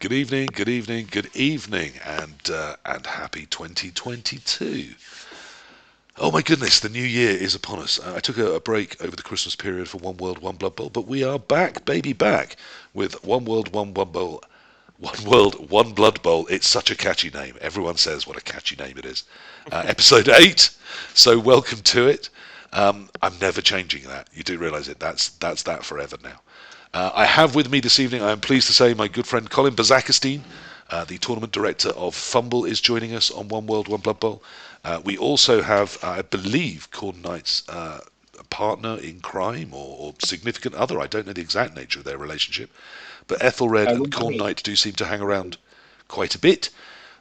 Good evening, good evening, good evening, and happy 2022. Oh my goodness, the new year is upon us. I took a break over the Christmas period for One World, One Blood Bowl, but we are back, baby, back with One World, One Blood Bowl. One World, One Blood Bowl. It's such a catchy name. Everyone says what a catchy name it is. Episode 8. So welcome to it. I'm never changing that. You do realise it. That's that forever now. I have with me this evening, I am pleased to say, my good friend Colin Bazakastine, the tournament director of Fumble, is joining us on One World, One Blood Bowl. We also have, I believe, Corn Knight's partner in crime or significant other. I don't know the exact nature of their relationship, but Ethelred I and would Corn agree. Knight do seem to hang around quite a bit.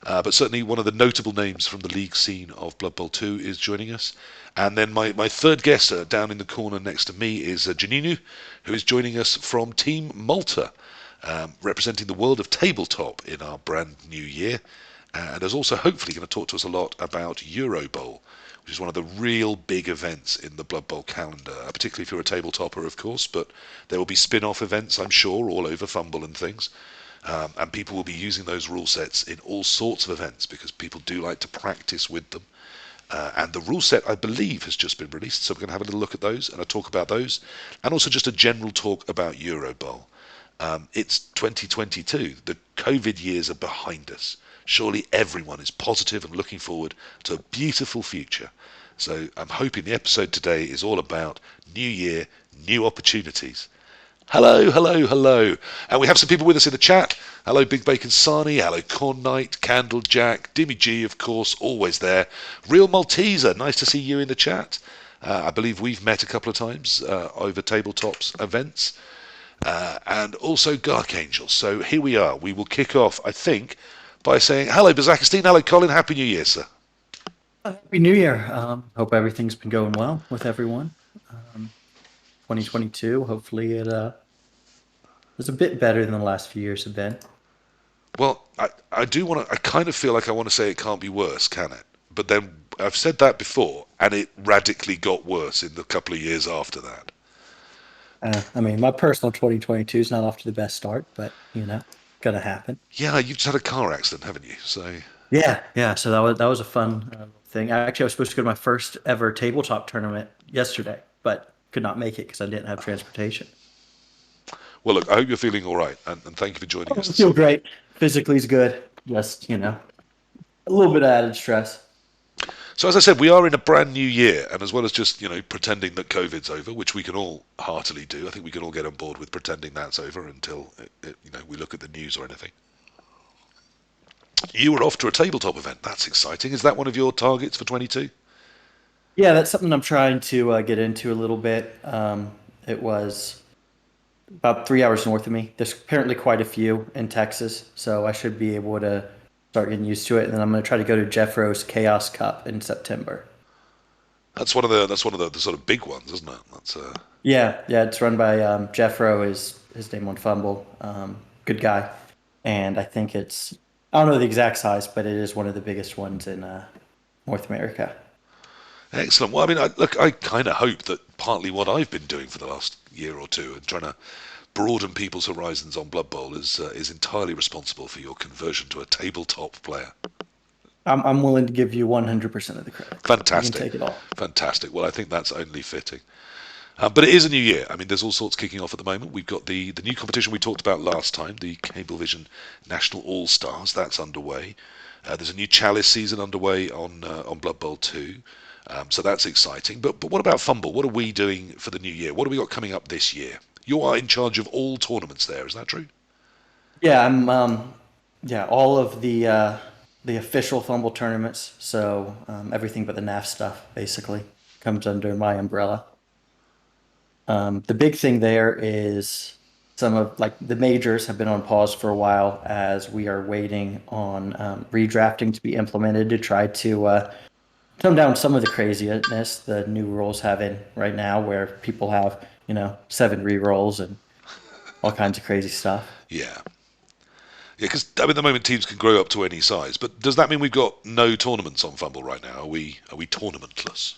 But certainly one of the notable names from the league scene of Blood Bowl 2 is joining us. And then my third guest down in the corner next to me is Janinu, who is joining us from Team Malta, representing the world of tabletop in our brand new year. And is also hopefully going to talk to us a lot about Eurobowl, which is one of the real big events in the Blood Bowl calendar, particularly if you're a tabletopper, of course, but there will be spin-off events, I'm sure, all over Fumble and things. And people will be using those rule sets in all sorts of events because people do like to practice with them. And the rule set, I believe, has just been released, so we're going to have a little look at those and a talk about those, and also just a general talk about Eurobowl. It's 2022. The COVID years are behind us. Surely everyone is positive and looking forward to a beautiful future. So I'm hoping the episode today is all about new year, new opportunities. Hello, hello, hello. And we have some people with us in the chat. Hello, Big Bacon Sarnie. Hello, Corn Knight, Candle Jack, Dimmy G, of course, always there. Real Malteser, nice to see you in the chat. I believe we've met a couple of times over Tabletop's events. And also Gark Angel. So here we are. We will kick off, I think, by saying hello, Bazakastine. Hello, Colin. Happy New Year, sir. Happy New Year. Hope everything's been going well with everyone. 2022. Hopefully it is a bit better than the last few years have been. Well, I do want to. I kind of feel like I want to say it can't be worse, can it? But then I've said that before, and it radically got worse in the couple of years after that. I mean, my personal 2022 is not off to the best start, but gonna happen. Yeah, you just had a car accident, haven't you? So, Yeah. So that was a fun thing. Actually, I was supposed to go to my first ever tabletop tournament yesterday, but could not make it because I didn't have transportation. well, look, I hope you're feeling all right, and thank you for joining us I this feel evening. great. Physically is good. Just a little bit of added stress. So, as I said, we are in a brand new year, and as well as just pretending that COVID's over, which we can all heartily do, I think we can all get on board with pretending that's over until we look at the news or anything. You were off to a tabletop event. That's exciting. Is that one of your targets for 22? Yeah, that's something I'm trying to get into a little bit. It was about 3 hours north of me. There's apparently quite a few in Texas, so I should be able to start getting used to it. And then I'm going to try to go to Jeffro's Chaos Cup in September. That's one of the sort of big ones, isn't it? That's Yeah, it's run by Jeffro is his name on Fumble. Good guy, and I don't know the exact size, but it is one of the biggest ones in North America. excellent. Well, I mean, look, I kind of hope that partly what I've been doing for the last year or two and trying to broaden people's horizons on Blood Bowl is entirely responsible for your conversion to a tabletop player. I'm willing to give you 100% of the credit. You can Fantastic, take it all. fantastic. Well, I think that's only fitting. But it is a new year. I mean, there's all sorts kicking off at the moment. We've got the new competition we talked about last time, the Cablevision National All Stars. That's underway. There's a new Chalice season underway on Blood Bowl 2. So that's exciting. But what about Fumble? What are we doing for the new year? What have we got coming up this year? You are in charge of all tournaments there, is that true? Yeah, I'm all of the official Fumble tournaments. So everything but the NAF stuff basically comes under my umbrella. The big thing there is some of like the majors have been on pause for a while as we are waiting on redrafting to be implemented to try to tone down some of the craziness the new rules have in right now, where people have 7 re-rolls and all kinds of crazy stuff. Yeah. Yeah, because I mean, at the moment teams can grow up to any size, but does that mean we've got no tournaments on Fumble right now? Are we tournamentless?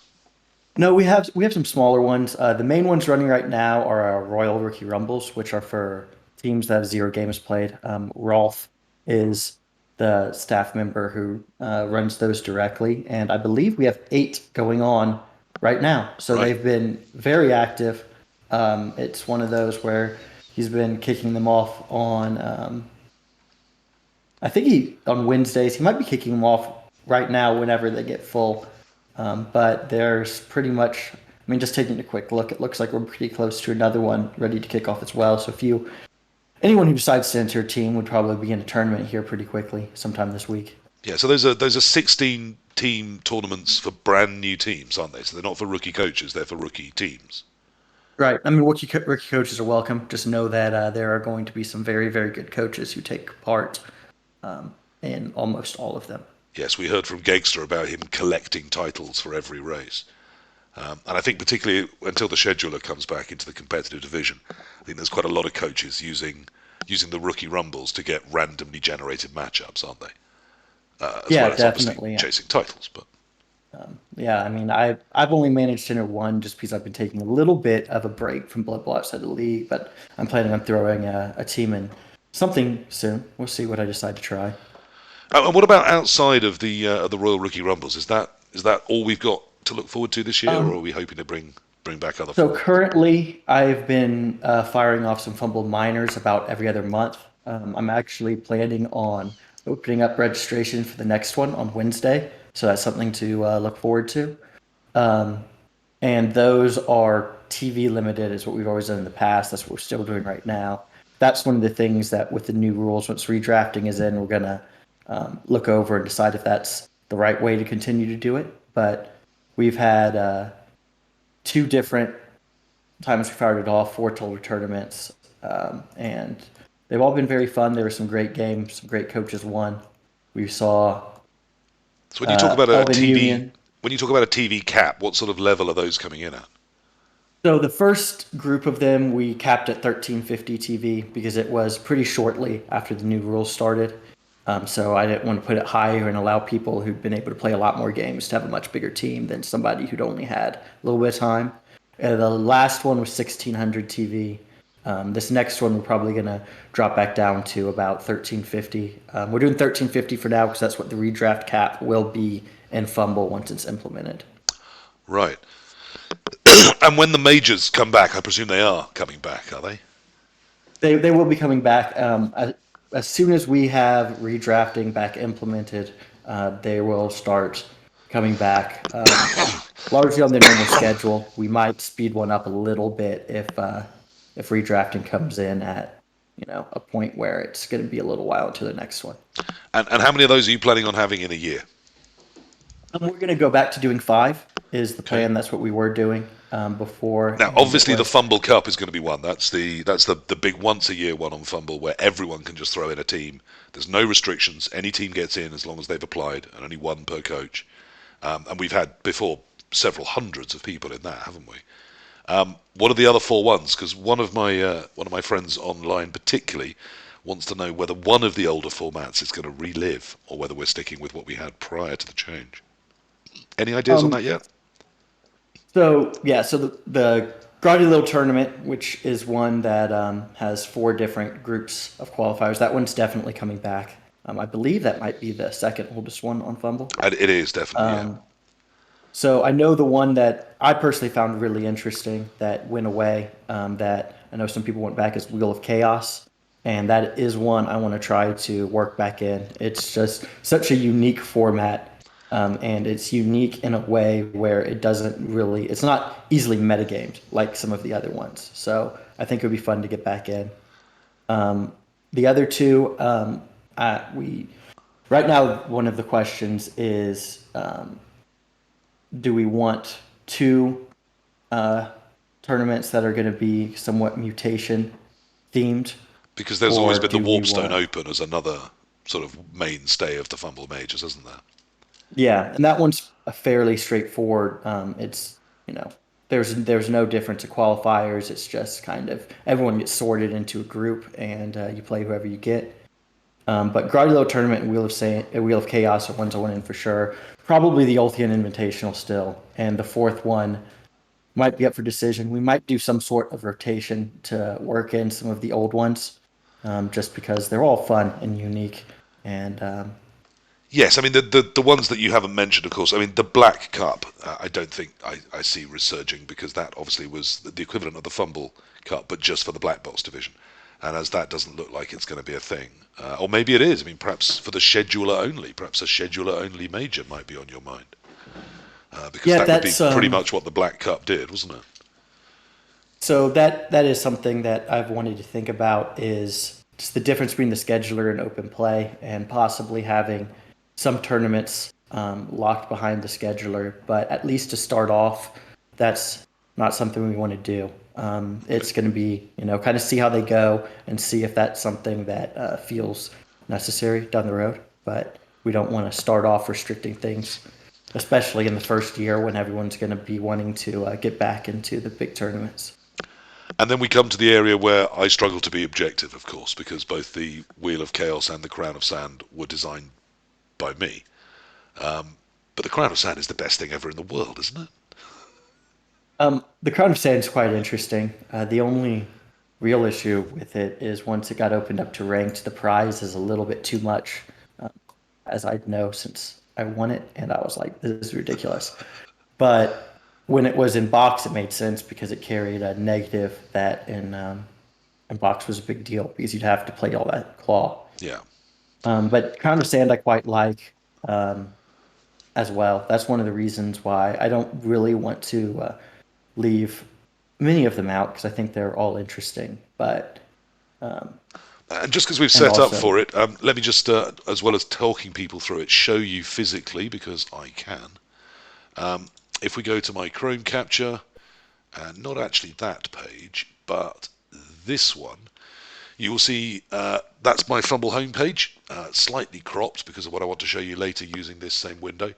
No, we have some smaller ones. The main ones running right now are our Royal Rookie Rumbles, which are for teams that have 0 games played. Rolf is the staff member who runs those directly. And I believe we have 8 going on right now. So Right. they've been very active. It's one of those where he's been kicking them off on, I think on Wednesdays, he might be kicking them off right now whenever they get full. But there's pretty much, I mean, just taking a quick look, it looks like we're pretty close to another one ready to kick off as well. So anyone who decides to enter a team would probably be in a tournament here pretty quickly sometime this week. Yeah, so those are 16 team tournaments for brand new teams, aren't they? So they're not for rookie coaches; they're for rookie teams. Right. I mean, rookie coaches are welcome. Just know that there are going to be some very, very good coaches who take part in almost all of them. Yes, we heard from Gegster about him collecting titles for every race. And I think particularly until the scheduler comes back into the competitive division, I think there's quite a lot of coaches using the rookie rumbles to get randomly generated matchups, aren't they? As Yeah, well as obviously definitely. chasing titles. But Yeah, I mean, I've only managed to enter one just because I've been taking a little bit of a break from Blood Bowl outside the league, but I'm planning on throwing a team in something soon. We'll see what I decide to try. and what about outside of the Royal Rookie Rumbles? Is that all we've got to look forward to this year, or are Um, we hoping to bring back other so formats? currently, I've been firing off some Fumble minors about every other month. I'm actually planning on opening up registration for the next one on Wednesday, so that's something to look forward to. Um, and those are TV limited, is what we've always done in the past. That's what we're still doing right now. That's one of the things that with the new rules, once redrafting is in, we're gonna look over and decide if that's the right way to continue to do it. But we've had 2 different times we fired it off, 4 total tournaments, and they've all been very fun. There were some great games, some great coaches won. We saw So when you talk about a Elven TV, Union. when you talk about a TV cap, what sort of level are those coming in at? So the first group of them we capped at 1350 TV because it was pretty shortly after the new rules started. So I didn't want to put it higher and allow people who'd been able to play a lot more games to have a much bigger team than somebody who'd only had a little bit of time. The last one was 1600 TV. This next one we're probably going to drop back down to about 1350. We're doing 1350 for now because that's what the redraft cap will be in Fumble once it's implemented. Right. And when the majors come back, I presume they are coming back, are they? They will be coming back as soon as we have redrafting back implemented. They will start coming back largely on their normal schedule. We might speed one up a little bit if redrafting comes in at a point where it's going to be a little while until the next one. And how many of those are you planning on having in a year? We're going to go back to doing 5 is the Okay. plan. That's what we were doing before, Now, and it obviously, the was Fumble Cup is going to be one. That's the big once a year one on Fumble where everyone can just throw in a team. There's no restrictions. Any team gets in as long as they've applied, and only one per coach. And we've had before several hundreds of people in that, haven't we? What are the other 4 ones? Because one of my friends online particularly wants to know whether one of the older formats is going to relive, or whether we're sticking with what we had prior to the change. Any ideas on that um, yet? So yeah, so the Grotty Little Tournament, which is one that has 4 different groups of qualifiers, that one's definitely coming back. I believe that might be the second oldest one on Fumble. And it is definitely, yeah. So I know the one that I personally found really interesting that went away, that I know some people went back is Wheel of Chaos, and that is one I want to try to work back in. It's just such a unique format, and it's unique in a way where it doesn't really, it's not easily metagamed like some of the other ones. So I think it would be fun to get back in. The other two, we right now one of the questions is. Do we want 2 uh, tournaments that are going to be somewhat mutation themed, Because there's always or been the do we Warpstone want? Open as another sort of mainstay of the Fumble Majors, hasn't there? Yeah, and that one's a fairly straightforward. It's there's no difference to qualifiers. It's just kind of everyone gets sorted into a group, and you play whoever you get. But Grotty Tournament and Wheel of Chaos are ones I want in for sure. Probably the Ultian Invitational still, and the fourth one might be up for decision. We might do some sort of rotation to work in some of the old ones, just because they're all fun and unique. And Yes, I mean the ones that you haven't mentioned, of course. I mean the Black Cup. I don't think I see resurging because that obviously was the equivalent of the Fumble Cup, but just for the black box division. And as that doesn't look like it's going to be a thing, or maybe it is. I mean, perhaps for the scheduler only, perhaps a scheduler only major might be on your mind, because yeah, that would be that's pretty much what the Black Cup did, wasn't it? so that is something that I've wanted to think about is just the difference between the scheduler and open play, and possibly having some tournaments locked behind the scheduler. But at least to start off, that's not something we want to do. It's going to be, kind of see how they go and see if that's something that feels necessary down the road. But we don't want to start off restricting things, especially in the first year when everyone's going to be wanting to get back into the big tournaments. And then we come to the area where I struggle to be objective, of course, because both the Wheel of Chaos and the Crown of Sand were designed by me. But the Crown of Sand is the best thing ever in the world, isn't it? The Crown of Sand is quite interesting. The only real issue with it is once it got opened up to ranked, the prize is a little bit too much, uh, as I know since I won it, and I was like, this is ridiculous. But when it was in box, it made sense because it carried a negative that in box was a big deal because you'd have to play all that claw. Yeah. But Crown of Sand I quite like um, as well. That's one of the reasons why I don't really want to leave many of them out because I think they're all interesting. But And just because we've and set up also, for it, let me just, as well as talking people through it, show you physically, because I can. If we go to my Chrome capture, and not actually that page, but this one, you will see that's my Fumble homepage, slightly cropped because of what I want to show you later using this same window.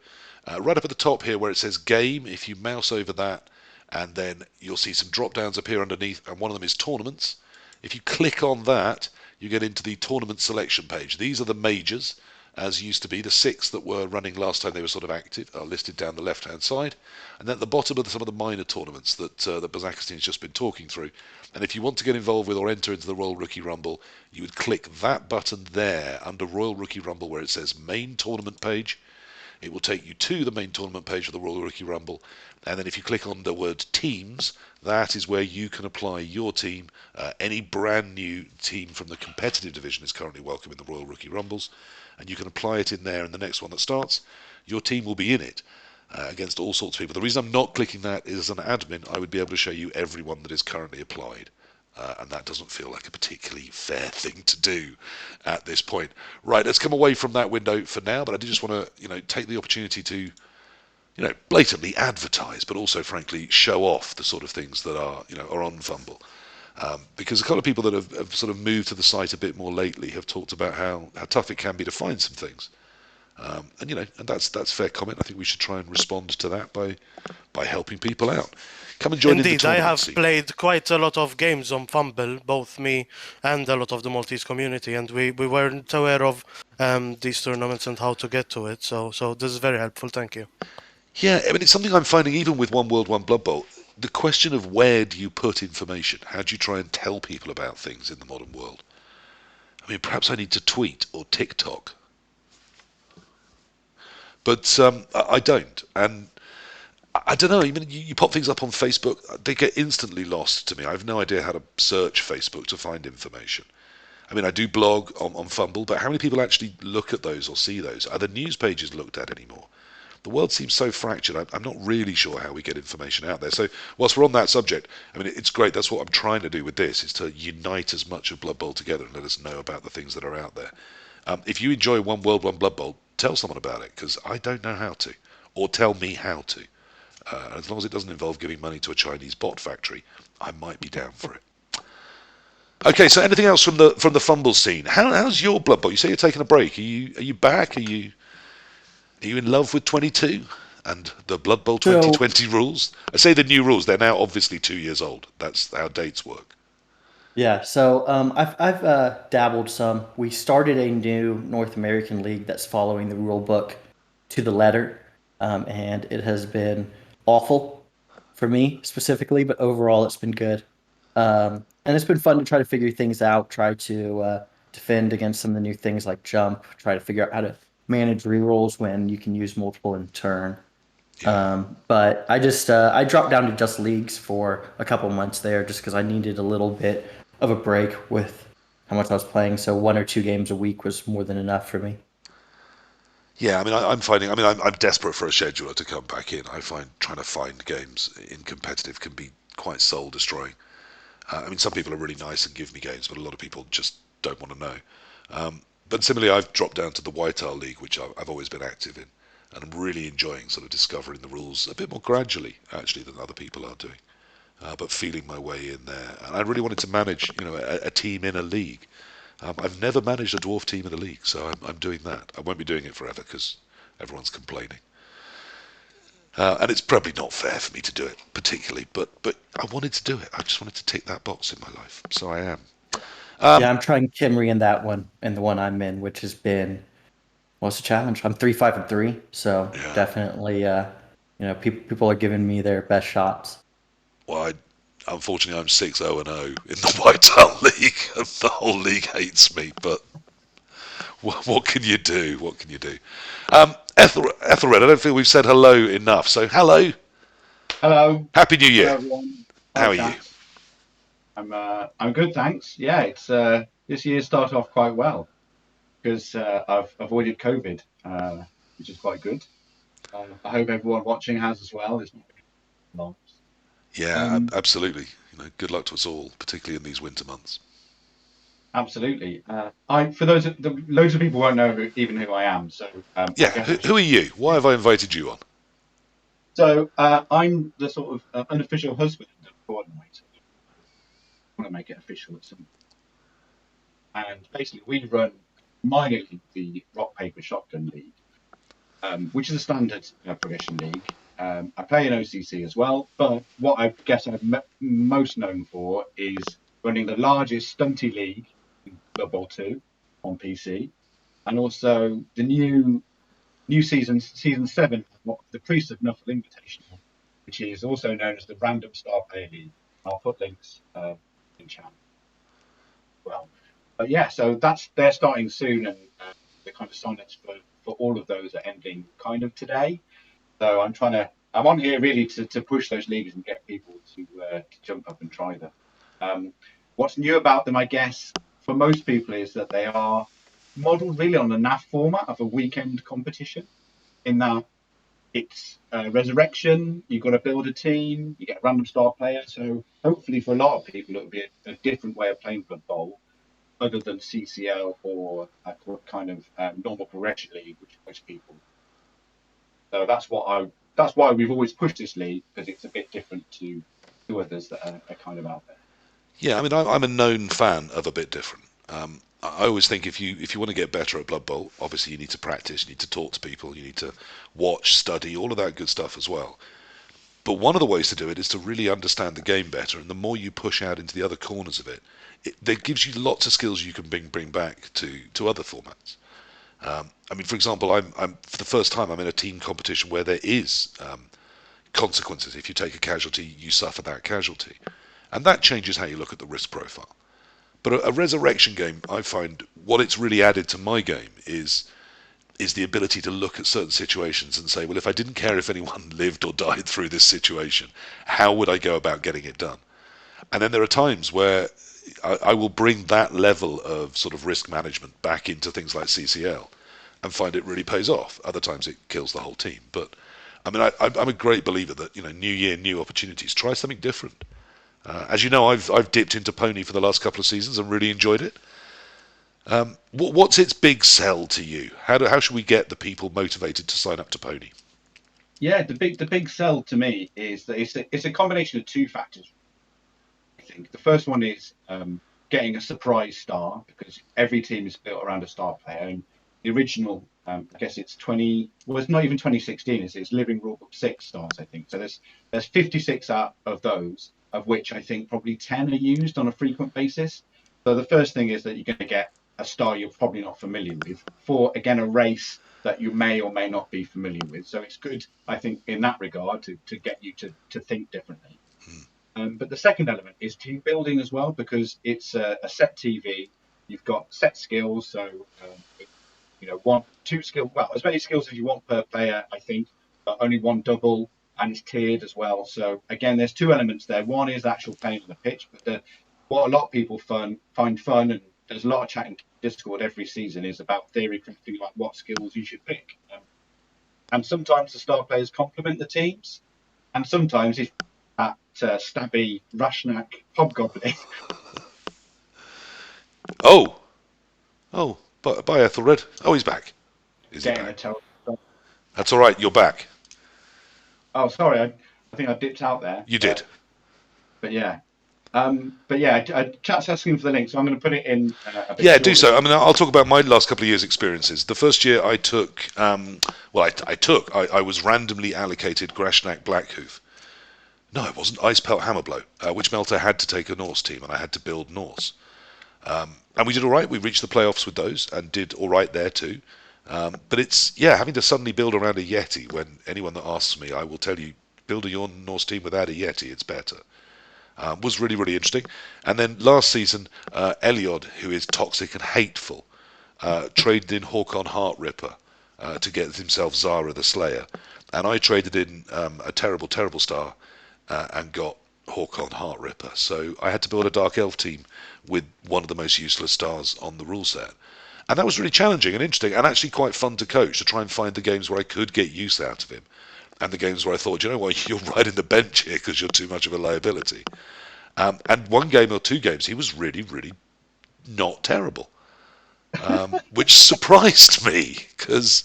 Right up at the top here where it says Game, if you mouse over that, and then you'll see some drop downs appear underneath, and one of them is Tournaments. If you click on that, you get into the tournament selection page. These are the majors, as used to be. The six that were running last time they were sort of active are listed down the left-hand side. And then at the bottom are some of the minor tournaments that Bazakastin's just been talking through. And if you want to get involved with or enter into the Royal Rookie Rumble, you would click that button there under Royal Rookie Rumble where it says Main Tournament Page. It will take you to the main tournament page of the Royal Rookie Rumble. And then if you click on the word Teams, that is where you can apply your team. Any brand new team from the competitive division is currently welcome in the Royal Rookie Rumbles. And you can apply it in there, and the next one that starts, your team will be in it. Against all sorts of people. The reason I'm not clicking that is as an admin, I would be able to show you everyone that is currently applied. And that doesn't feel like a particularly fair thing to do at this point. Right, let's come away from that window for now, but I do just want to, take the opportunity to, blatantly advertise, but also, frankly, show off the sort of things that are on Fumble. Because a couple of people that have sort of moved to the site a bit more lately have talked about how tough it can be to find some things. And that's fair comment. I think we should try and respond to that by helping people out. Come and join in the Indeed, I tournament have scene. played quite a lot of games on Fumble, both me and a lot of the Maltese community, and we weren't aware of these tournaments and how to get to it. So this is very helpful. Thank you. Yeah, I mean it's something I'm finding even with One World, One Blood Bowl. The question of where do you put information? How do you try and tell people about things in the modern world? I mean, perhaps I need to tweet or TikTok, but I don't. And I don't know. Even you pop things up on Facebook, they get instantly lost to me. I have no idea how to search Facebook to find information. I mean, I do blog on Fumble, but how many people actually look at those or see those? Are the news pages looked at anymore? The world seems so fractured. I'm not really sure how we get information out there. So, whilst we're on that subject, I mean, it's great. That's what I'm trying to do with this: is to unite as much of Blood Bowl together and let us know about the things that are out there. If you enjoy One World, One Blood Bowl, tell someone about it because I don't know how to, or tell me how to. As long as it doesn't involve giving money to a Chinese bot factory, I might be down for it. Okay, so anything else from the Fumble scene? How's your Blood Bowl? You say you're taking a break. Are you back? Are you in love with 22 and the Blood Bowl so 2020 rules? I say the new rules. They're now obviously 2 years old. That's how dates work. yeah, I've dabbled some. We started a new North American league that's following the rule book to the letter, and it has been awful for me specifically, but overall it's been good. And it's been fun to try to figure things out, try to defend against some of the new things like jump, try to figure out how to manage rerolls when you can use multiple in turn. Yeah. But I dropped down to just leagues for a couple months there just because I needed a little bit of a break with how much I was playing. So 1 or 2 games a week was more than enough for me. Yeah, I mean, I'm finding. I mean, I'm desperate for a scheduler to come back in. I find trying to find games in competitive can be quite soul destroying. I mean, some people are really nice and give me games, but a lot of people just don't want to know. But similarly, I've dropped down to the White Isle League, which I've always been active in, and I'm really enjoying sort of discovering the rules a bit more gradually, actually, than other people are doing. But feeling my way in there, and I really wanted to manage, a team in a league. I've never managed a dwarf team in a league, so I'm doing that. I won't be doing it forever because everyone's complaining. And it's probably not fair for me to do it particularly, but I wanted to do it. I just wanted to tick that box in my life, so I am. Yeah, I'm trying Kimry in that one and the one I'm in, which has been what's the challenge? I'm 3-5-3, so Yeah. definitely, people are giving me their best shots. Well, unfortunately, I'm 6-0-0 in the White Hart League, and the whole league hates me. But what can you do? What can you do? Ethelred, I don't feel we've said hello enough. So hello, Hello, happy New hello Year. everyone. How Hi, are you? chat. I'm good, thanks. Yeah, it's this year started off quite well because I've avoided COVID, which is quite good. I hope everyone watching has as well. It's not been long. Yeah, Um, absolutely. Good luck to us all, particularly in these winter months. Absolutely. For loads of people won't know even who I am, so I Yeah, guess who, I should. who are you? Why have I invited you on? So I'm the sort of unofficial husband of coordinator. I want to make it official at some and basically we run minor league, the Rock Paper Shotgun League, which is a standard progression league. I play in OCC as well, but what I guess I'm most known for is running the largest Stunty league in Blood Bowl 2 on PC, and also the new season 7 of the Priest of Nuffle Invitational, which is also known as the Random Star Player League. I'll put links in chat well. But yeah, so they're starting soon, and the kind of sign-ups for all of those are ending kind of today. So I'm on here really to push those leagues and get people to jump up and try them. Um, what's new about them, I guess, for most people is that they are modelled really on the NAF format of a weekend competition. In that it's resurrection, you've got to build a team, you get a random star player. So hopefully for a lot of people, it would be a different way of playing Blood Bowl other than CCL or a kind of normal progression league, which most people. So that's why we've always pushed this league because it's a bit different to others that are kind of out there. Yeah, I mean, I'm a known fan of a bit different. I always think if you want to get better at Blood Bowl, obviously you need to practice, you need to talk to people, you need to watch, study, all of that good stuff as well. But one of the ways to do it is to really understand the game better, and the more you push out into the other corners of that gives you lots of skills you can bring back to other formats. I mean, for example, I'm for the first time I'm in a team competition where there is consequences. If you take a casualty, you suffer that casualty, and that changes how you look at the risk profile. But a resurrection game, I find what it's really added to my game is the ability to look at certain situations and say, well, if I didn't care if anyone lived or died through this situation, how would I go about getting it done? And then there are times where I will bring that level of sort of risk management back into things like CCL and find it really pays off. Other times it kills the whole team. But I mean, I'm a great believer that new year, new opportunities. Try something different. As you know, I've dipped into Pony for the last couple of seasons and really enjoyed it. What's its big sell to you? How should we get the people motivated to sign up to Pony? Yeah, the big sell to me is that it's a combination of two factors. I think the first one is getting a surprise star because every team is built around a star player. And the original, I guess it's 20. Well, it's not even 2016. It's Living Rulebook 6 stars, I think. So there's 56 out of those, of which I think probably 10 are used on a frequent basis. So the first thing is that you're going to get a star you're probably not familiar with for again a race that you may or may not be familiar with. So it's good, I think, in that regard to get you to think differently. But the second element is team building as well, because it's a set TV. You've got set skills, so two skill, well, as many skills as you want per player, I think, but only one double, and it's tiered as well. So again, there's two elements there. One is actual playing on the pitch, but what a lot of people find fun, and there's a lot of chatting Discord every season, is about theory crafting, like what skills you should pick. And sometimes the star players complement the teams, and sometimes if that stabby Rashnak hobgoblin. Oh, by Ethelred. Oh, he's back. Is he back? That's all right. You're back. Oh, sorry. I think I dipped out there. You did. But yeah. Chat's asking for the link, so I'm going to put it in. Yeah, do so. I mean, I'll talk about my last couple of years' experiences. The first year I took, I was randomly allocated Grashnak Blackhoof. No, it wasn't. Icepelt Hammerblow, which Malta had to take a Norse team, and I had to build Norse. And we did all right. We reached the playoffs with those and did all right there too. But it's, having to suddenly build around a Yeti, when anyone that asks me, I will tell you, build your Norse team without a Yeti, it's better. Was really, really interesting. And then last season, Eliod, who is toxic and hateful, traded in Håkon Heartripper to get himself Zara the Slayer. And I traded in a terrible, terrible star and got Håkon Heartripper. So I had to build a Dark Elf team with one of the most useless stars on the rule set. And that was really challenging and interesting and actually quite fun to coach, to try and find the games where I could get use out of him. And the games where I thought, you know what, you're right in the bench here because you're too much of a liability. And one game or two games, he was really, really not terrible, which surprised me because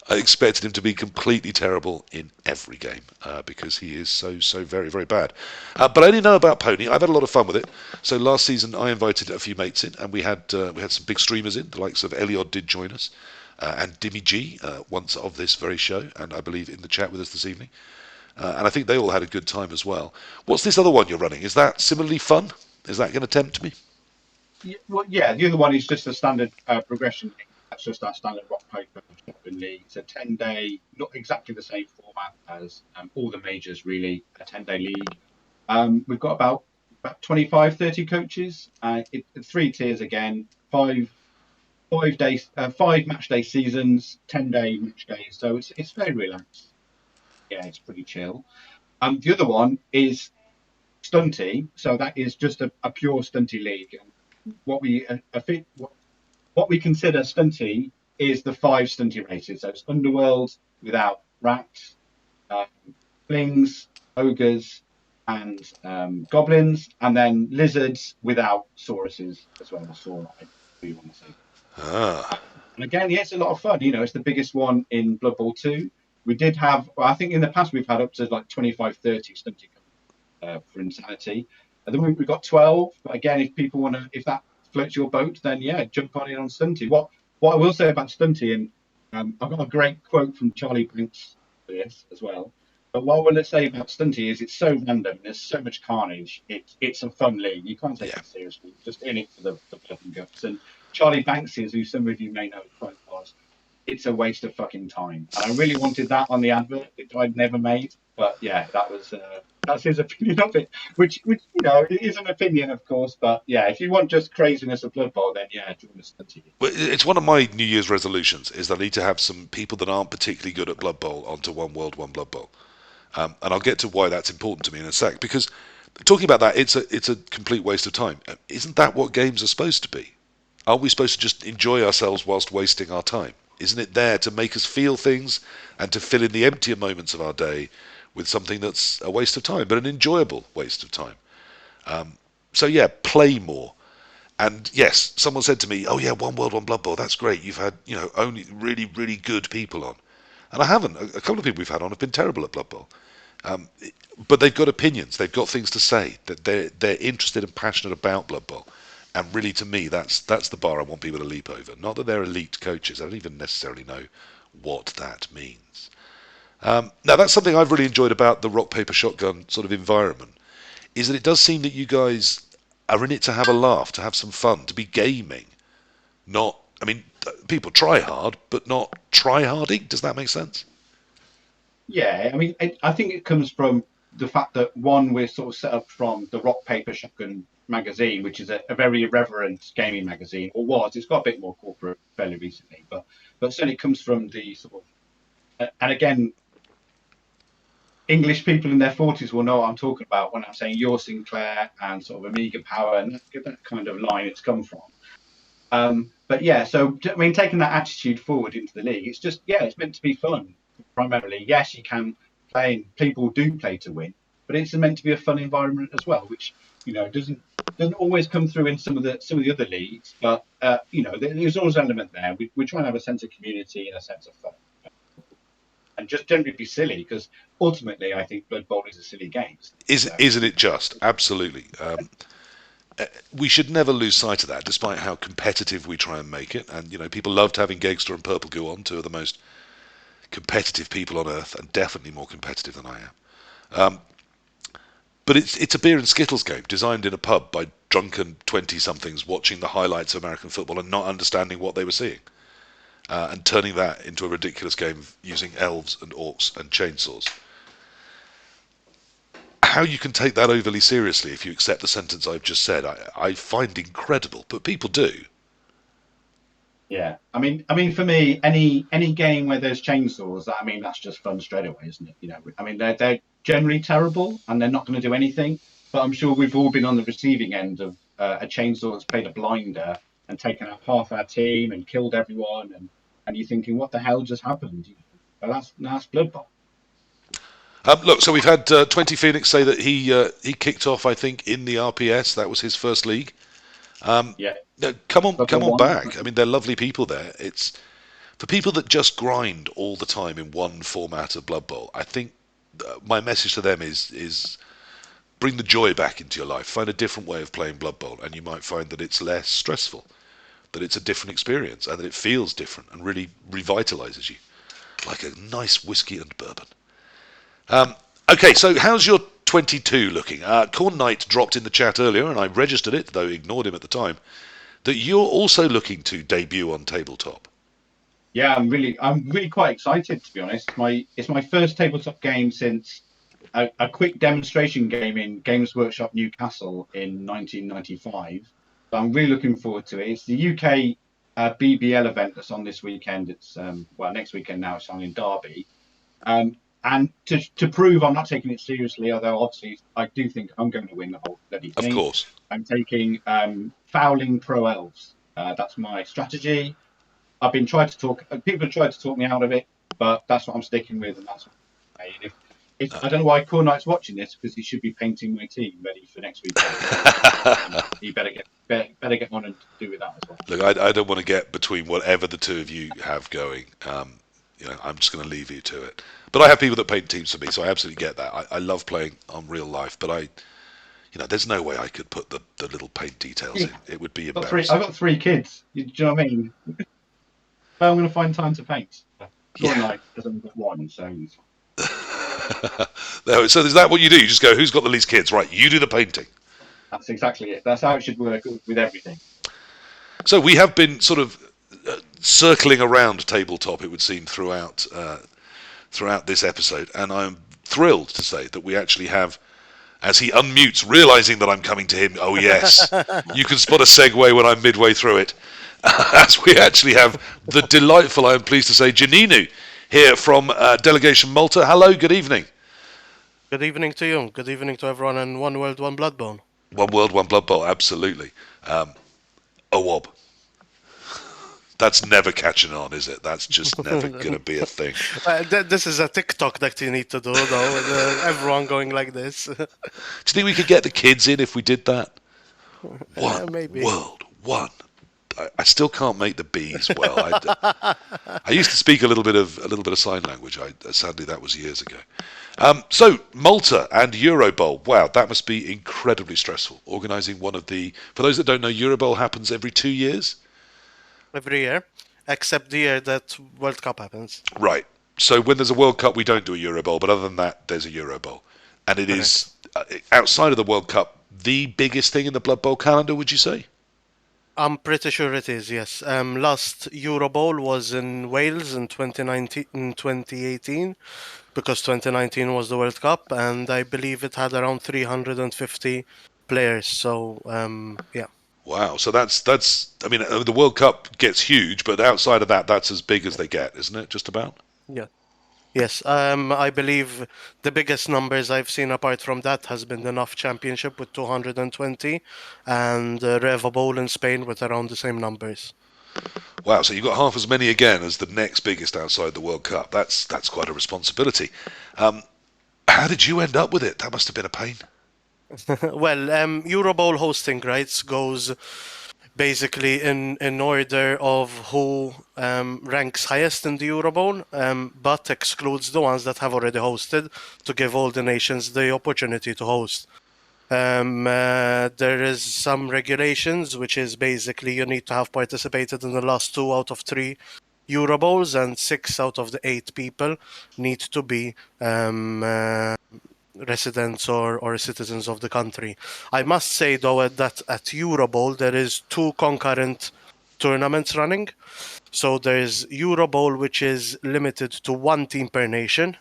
I expected him to be completely terrible in every game because he is so very, very bad. But I only know about Pony. I've had a lot of fun with it. So last season I invited a few mates in, and we had some big streamers in. The likes of Eliod did join us. And Dimmy G, once of this very show, and I believe in the chat with us this evening. And I think they all had a good time as well. What's this other one you're running? Is that similarly fun? Is that going to tempt me? Yeah, the other one is just a standard progression league. That's just our standard rock paper shopping league. It's a 10-day, not exactly the same format as all the majors, really, a 10-day league. We've got about 25, 30 coaches. It's 3 tiers again, 5 match day seasons, 10-day match days. So it's very relaxed. Yeah, it's pretty chill. The other one is Stunty. So that is just a pure Stunty league. And what we consider Stunty is the 5 Stunty races. So it's Underworld without rats, flings, ogres, and goblins, and then lizards without sauruses as well, or sauri, who you want to say. And again, it's a lot of fun. It's the biggest one in Blood Bowl 2. We did have, I think in the past we've had up to like 25, 30 Stunty for Insanity. At the moment we've got 12. But again, if people want to, if that floats your boat, then jump on in on Stunty. What I will say about Stunty, and I've got a great quote from Charlie Banks for this as well. But what I want to say about Stunty is it's so random. There's so much carnage. It's a fun league. You can't take it seriously. Just in it for the blood and guts. And Charlie Banks is, who some of you may know quite well, it's a waste of fucking time. And I really wanted that on the advert, which I'd never made. But yeah, that's his opinion of it. Which it is an opinion, of course. But yeah, if you want just craziness of Blood Bowl, then join the Stunty. Well, it's one of my New Year's resolutions is that I need to have some people that aren't particularly good at Blood Bowl onto One World, One Blood Bowl. And I'll get to why that's important to me in a sec. Because talking about that, it's a complete waste of time. Isn't that what games are supposed to be? Are we supposed to just enjoy ourselves whilst wasting our time? Isn't it there to make us feel things and to fill in the emptier moments of our day with something that's a waste of time, but an enjoyable waste of time? So yeah, play more. And yes, someone said to me, "Oh yeah, One World, One Blood Bowl. That's great. You've had only really, really good people on." And I haven't. A couple of people we've had on have been terrible at Blood Bowl. But they've got opinions. They've got things to say. That they're interested and passionate about Blood Bowl. And really, to me, that's the bar I want people to leap over. Not that they're elite coaches. I don't even necessarily know what that means. Now, that's something I've really enjoyed about the rock, paper, shotgun sort of environment, is that it does seem that you guys are in it to have a laugh, to have some fun, to be gaming. People try hard, but not try-harding. Does that make sense? Yeah, I think it comes from the fact that, one, we're sort of set up from the rock, paper, shotgun magazine, which is a very irreverent gaming magazine, or was. It's got a bit more corporate fairly recently, but certainly comes from the sort of, and again, English people in their 40s will know what I'm talking about when I'm saying your Sinclair and sort of Amiga Power and that kind of line it's come from. But yeah, so I mean, taking that attitude forward into the league, it's just it's meant to be fun primarily. Yes, you can play, and people do play to win, but it's meant to be a fun environment as well, which doesn't always come through in some of the other leagues. But there's always an element there. We try and have a sense of community and a sense of fun, and just generally be silly, because ultimately, I think Blood Bowl is a silly game. Isn't it just? Absolutely. We should never lose sight of that, despite how competitive we try and make it. And people loved having Gagster and Purple Goo on, two of the most competitive people on earth, and definitely more competitive than I am. But it's a beer and skittles game designed in a pub by drunken 20-somethings watching the highlights of American football and not understanding what they were seeing, and turning that into a ridiculous game using elves and orcs and chainsaws. How you can take that overly seriously if you accept the sentence I've just said, I find incredible, but people do. Yeah, I mean, for me, any game where there's chainsaws, that's just fun straight away, isn't it? They're generally terrible and they're not going to do anything. But I'm sure we've all been on the receiving end of a chainsaw that's played a blinder and taken out half our team and killed everyone, and you're thinking, what the hell just happened? Well, that's Blood Bowl. Look, so we've had 20 Phoenix say that he kicked off, I think, in the RPS. That was his first league. Yeah. No, come on back. I mean, they're lovely people there. It's for people that just grind all the time in one format of Blood Bowl. I think my message to them is bring the joy back into your life. Find a different way of playing Blood Bowl, and you might find that it's less stressful, that it's a different experience, and that it feels different and really revitalizes you, like a nice whiskey and bourbon. Okay, so how's your 22 looking? Corn Knight dropped in the chat earlier, and I registered it, though ignored him at the time, that you're also looking to debut on Tabletop. Yeah, I'm really quite excited, to be honest. It's my first tabletop game since a quick demonstration game in Games Workshop Newcastle in 1995. So I'm really looking forward to it. It's the UK BBL event that's on this weekend. It's next weekend now. It's on in Derby. And to prove I'm not taking it seriously, although obviously I do think I'm going to win the whole bloody thing. Of course. I'm taking Fouling Pro Elves. That's my strategy. I've been trying to talk. People have tried to talk me out of it, but that's what I'm sticking with, and that's what I'm saying. If I don't know why Corn Knight's watching this, because he should be painting my team ready for next week. He better get on and do with that as well. Look, I don't want to get between whatever the two of you have going. I'm just going to leave you to it. But I have people that paint teams for me, so I absolutely get that. I love playing on real life, but there's no way I could put the little paint details in. It would be embarrassing. I've got 3 kids. Do you know what I mean? I'm going to find time to paint. Corn Knight has only got 1, so. So is that what you do? You just go, who's got the least kids? Right, you do the painting. That's exactly it. That's how it should work with everything. So we have been sort of circling around Tabletop, it would seem, throughout this episode, and I'm thrilled to say that we actually have, as he unmutes, realizing that I'm coming to him, oh yes, you can spot a segue when I'm midway through it, as we actually have the delightful, I am pleased to say, Janinu here from Delegation Malta. Hello, good evening. Good evening to you. Good evening to everyone in One World, One Blood Bowl. One World, One Blood Bowl, absolutely. OWOB. That's never catching on, is it? That's just never going to be a thing. This is a TikTok that you need to do, though, with everyone going like this. Do you think we could get the kids in if we did that? Maybe. World, one. I still can't make the B's well. I used to speak a little bit of sign language. Sadly, that was years ago. So Malta and Eurobowl. Wow, that must be incredibly stressful. Organising one of the. For those that don't know, Eurobowl happens every 2 years. Every year, except the year that World Cup happens. Right. So when there's a World Cup, we don't do a Eurobowl, but other than that, there's a Eurobowl. And it is, outside of the World Cup, the biggest thing in the Blood Bowl calendar, would you say? I'm pretty sure it is, yes. Last Eurobowl was in Wales in 2018, because 2019 was the World Cup, and I believe it had around 350 players. So yeah. Wow. So that's. I mean, the World Cup gets huge, but outside of that, that's as big as they get, isn't it? Just about. Yeah. Yes, I believe the biggest numbers I've seen apart from that has been the NUF Championship with 220 and Revobowl in Spain with around the same numbers. Wow. So you've got half as many again as the next biggest outside the World Cup. That's quite a responsibility. How did you end up with it? That must have been a pain. Well, Eurobowl hosting rights goes basically in order of who ranks highest in the Eurobowl, but excludes the ones that have already hosted to give all the nations the opportunity to host. There is some regulations, which is basically you need to have participated in the last 2 out of 3 Eurobowls, and 6 out of the 8 people need to be residents or citizens of the country. I must say though that at Eurobowl there is 2 concurrent tournaments running. So there's Eurobowl, which is limited to 1 team per nation,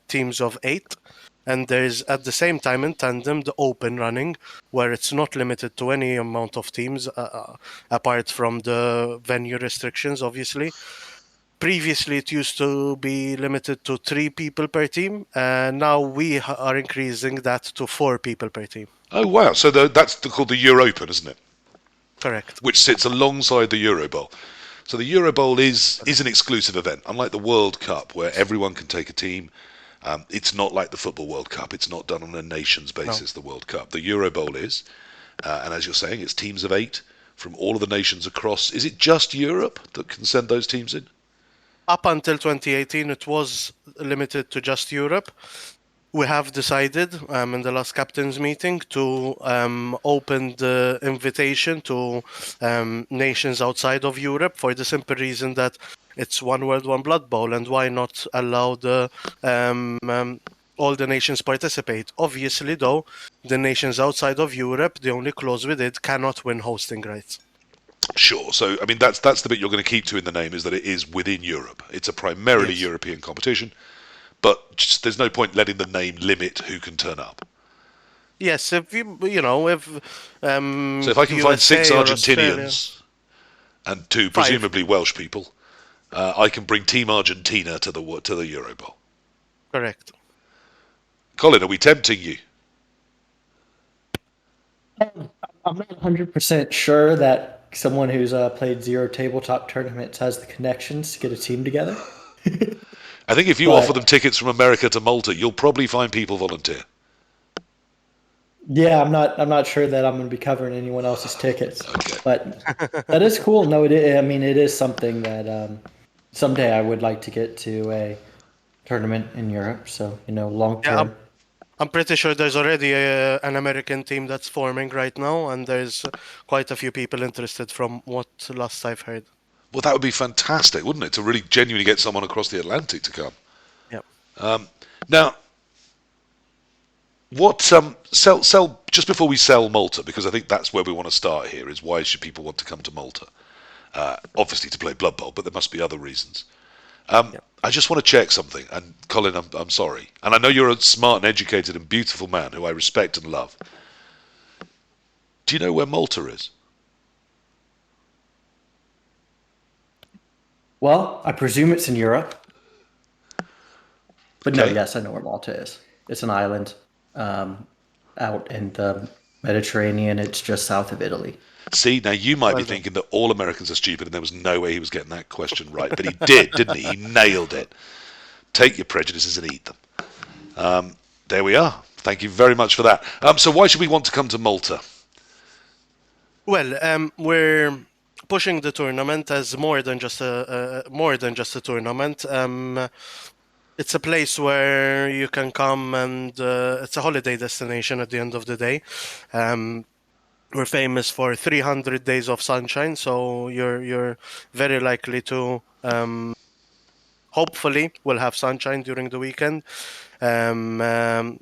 teams of 8. And there's at the same time in tandem the Open running, where it's not limited to any amount of teams apart from the venue restrictions, obviously. Previously, it used to be limited to 3 people per team. Now we are increasing that to 4 people per team. Oh wow! So that's called the Europen, isn't it? Correct. Which sits alongside the Eurobowl. So the Eurobowl is an exclusive event, unlike the World Cup, where everyone can take a team. It's not like the Football World Cup. It's not done on a nations basis, the World Cup. The Eurobowl is. And as you're saying, it's teams of 8 from all of the nations across. Is it just Europe that can send those teams in? Up until 2018, it was limited to just Europe. We have decided in the last captains meeting to open the invitation to nations outside of Europe for the simple reason that it's one world, one blood bowl, and why not allow the all the nations participate? Obviously, though, the nations outside of Europe, the only clause with it, cannot win hosting rights. Sure. So, I mean, that's the bit you're going to keep to in the name, is that it is within Europe. It's a primarily European competition, but just, there's no point letting the name limit who can turn up. Yes, if if So if I can find 6 Argentinians and 2 presumably Welsh people, I can bring Team Argentina to the Eurobowl. Correct. Colin, are we tempting you? I'm not 100% sure that someone who's played 0 tabletop tournaments has the connections to get a team together. I think if you offer them tickets from America to Malta, you'll probably find people volunteer. Yeah, I'm not sure that I'm going to be covering anyone else's tickets, Okay. but that is cool. No, I mean, it is something that someday I would like to get to a tournament in Europe. So, long term. Yeah, I'm pretty sure there's already an American team that's forming right now, and there's quite a few people interested from what last I've heard. Well, that would be fantastic, wouldn't it, to really genuinely get someone across the Atlantic to come? Yeah. Now, what sell just before we sell Malta, because I think that's where we want to start here, is why should people want to come to Malta? Obviously to play Blood Bowl, but there must be other reasons. I just want to check something, and Colin, I'm sorry, and I know you're a smart and educated and beautiful man who I respect and love. Do you know where Malta is? Well, I presume it's in Europe. But no, Okay. yes, I know where Malta is. It's an island out in the Mediterranean. It's just south of Italy. See, now you might be thinking that all Americans are stupid and there was no way he was getting that question right, but he did, didn't he? He nailed it. Take your prejudices and eat them. There we are. Thank you very much for that. So why should we want to come to Malta? Well, we're pushing the tournament as more than just a tournament. It's a place where you can come, and it's a holiday destination at the end of the day. We're famous for 300 days of sunshine, so you're very likely to hopefully we'll have sunshine during the weekend. We're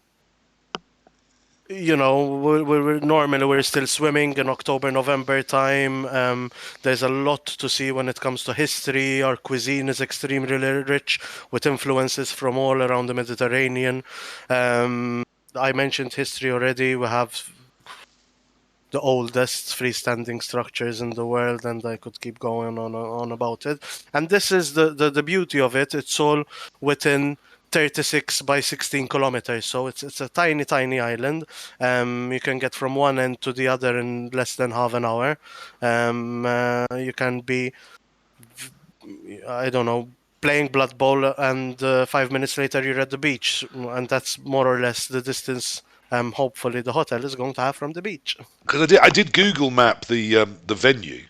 still swimming in October, November time. There's a lot to see when it comes to history. Our cuisine is extremely rich with influences from all around the Mediterranean. I mentioned history already. We have the oldest freestanding structures in the world, and I could keep going on about it. And this is the beauty of it. It's all within 36 by 16 kilometers, so it's a tiny island. You can get from one end to the other in less than half an hour. You can be, I don't know, playing Blood Bowl, and 5 minutes later you're at the beach, and that's more or less the distance. Hopefully the hotel is going to have from the beach. Because I did Google map the venue,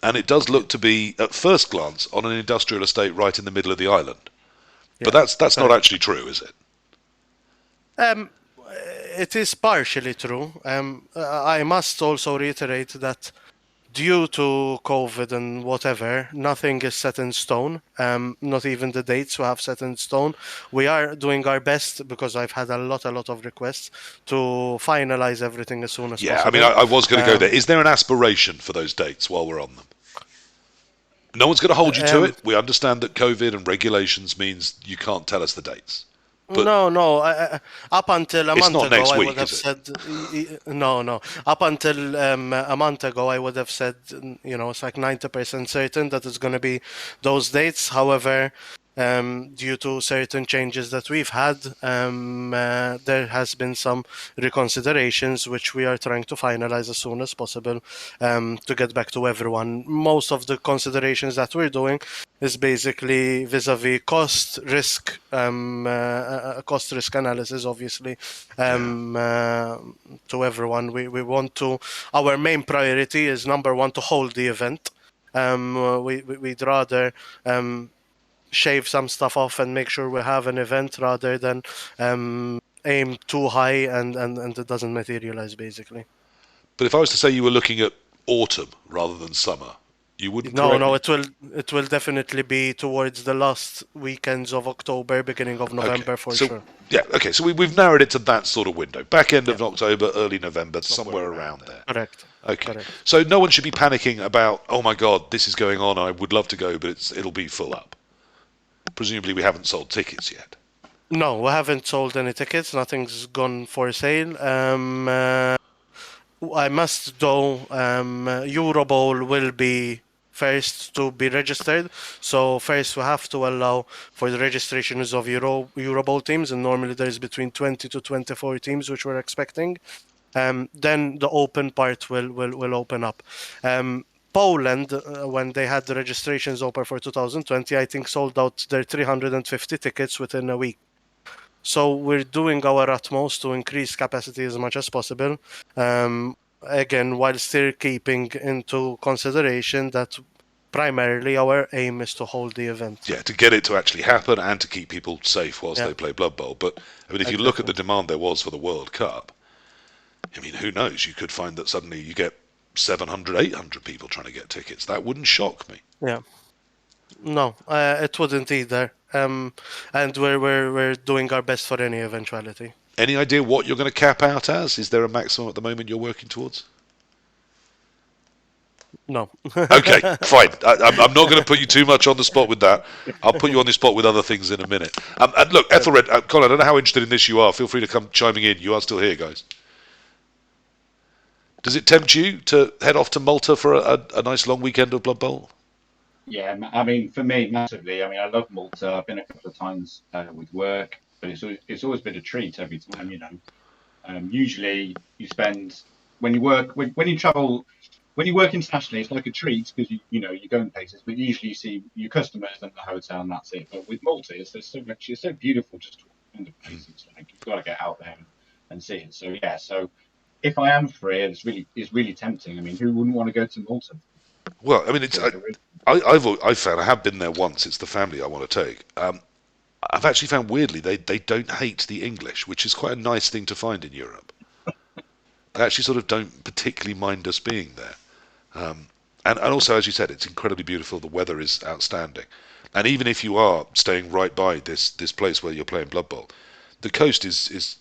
and it does look to be at first glance on an industrial estate right in the middle of the island. But Yeah, that's not correct. actually true, is it? Um, it is partially true. I must also reiterate that due to COVID and whatever, nothing is set in stone. Not even the dates we have set in stone. We are doing our best, because I've had a lot of requests to finalize everything as soon as Yeah, I mean, possible. I was going to go there. Is there an aspiration for those dates while we're on them? No one's going to hold you to Um, it. We understand that COVID and regulations means you can't tell us the dates. But No. Up until a it's month not ago, next I week, would have is it? said no. Up until a month ago, I would have said, it's like 90% certain that it's going to be those dates. However, due to certain changes that we've had, there has been some reconsiderations which we are trying to finalize as soon as possible, to get back to everyone. Most of the considerations that we're doing is basically vis-a-vis cost risk analysis, obviously, to everyone. We want to. Our main priority is, number one, to hold the event. We'd rather shave some stuff off and make sure we have an event, rather than aim too high and it doesn't materialize, basically. But if I was to say you were looking at autumn rather than summer, you wouldn't correct No, me? it will definitely be towards the last weekends of October, beginning of Okay. November, for So sure. yeah, okay. So we've narrowed it to that sort of window. Back end Yeah, of October, early November, somewhere around there. correct. Okay. Correct. So no one should be panicking about, oh my God, this is going on. I would love to go, but it'll be full up. Presumably we haven't sold tickets yet. No, we haven't sold any tickets. Nothing's gone for sale. I must, though, Eurobowl will be first to be registered. So first we have to allow for the registrations of Eurobowl teams, and normally there's between 20 to 24 teams which we're expecting. Then the open part will open up. Poland, when they had the registrations open for 2020, I think sold out their 350 tickets within a week. So we're doing our utmost to increase capacity as much as possible. Again, while still keeping into consideration that primarily our aim is to hold the event. Yeah, to get it to actually happen and to keep people safe whilst Yeah, they play Blood Bowl. But I mean, if you look at exactly. the demand there was for the World Cup, I mean, who knows? You could find that suddenly you get 700, 800 people trying to get tickets. That wouldn't shock me. Yeah. No, it wouldn't either. And we're doing our best for any eventuality. Any idea what you're going to cap out as? Is there a maximum at the moment you're working towards? No. Okay, fine. I'm not going to put you too much on the spot with that. I'll put you on the spot with other things in a minute. And look, Ethelred, Colin, I don't know how interested in this you are. Feel free to come chiming in. You are still here, guys. Does it tempt you to head off to Malta for a nice long weekend of Blood Bowl? Yeah, I mean, for me, massively. I mean, I love Malta. I've been a couple of times with work, but it's always been a treat every time. Usually you spend when you work when you travel when you work internationally, it's like a treat because you're going places, but usually you see your customers and the hotel and that's it. But with Malta, there's so much. It's so beautiful just to walk around the place. It's like you've got to get out there and see it. So yeah, so if I am free, it's really tempting. I mean, who wouldn't want to go to Malta? Well, I mean, I've found I have been there once. It's the family I want to take. I've actually found weirdly they don't hate the English, which is quite a nice thing to find in Europe. They actually sort of don't particularly mind us being there. And also, as you said, it's incredibly beautiful. The weather is outstanding. And even if you are staying right by this place where you're playing Blood Bowl, the coast is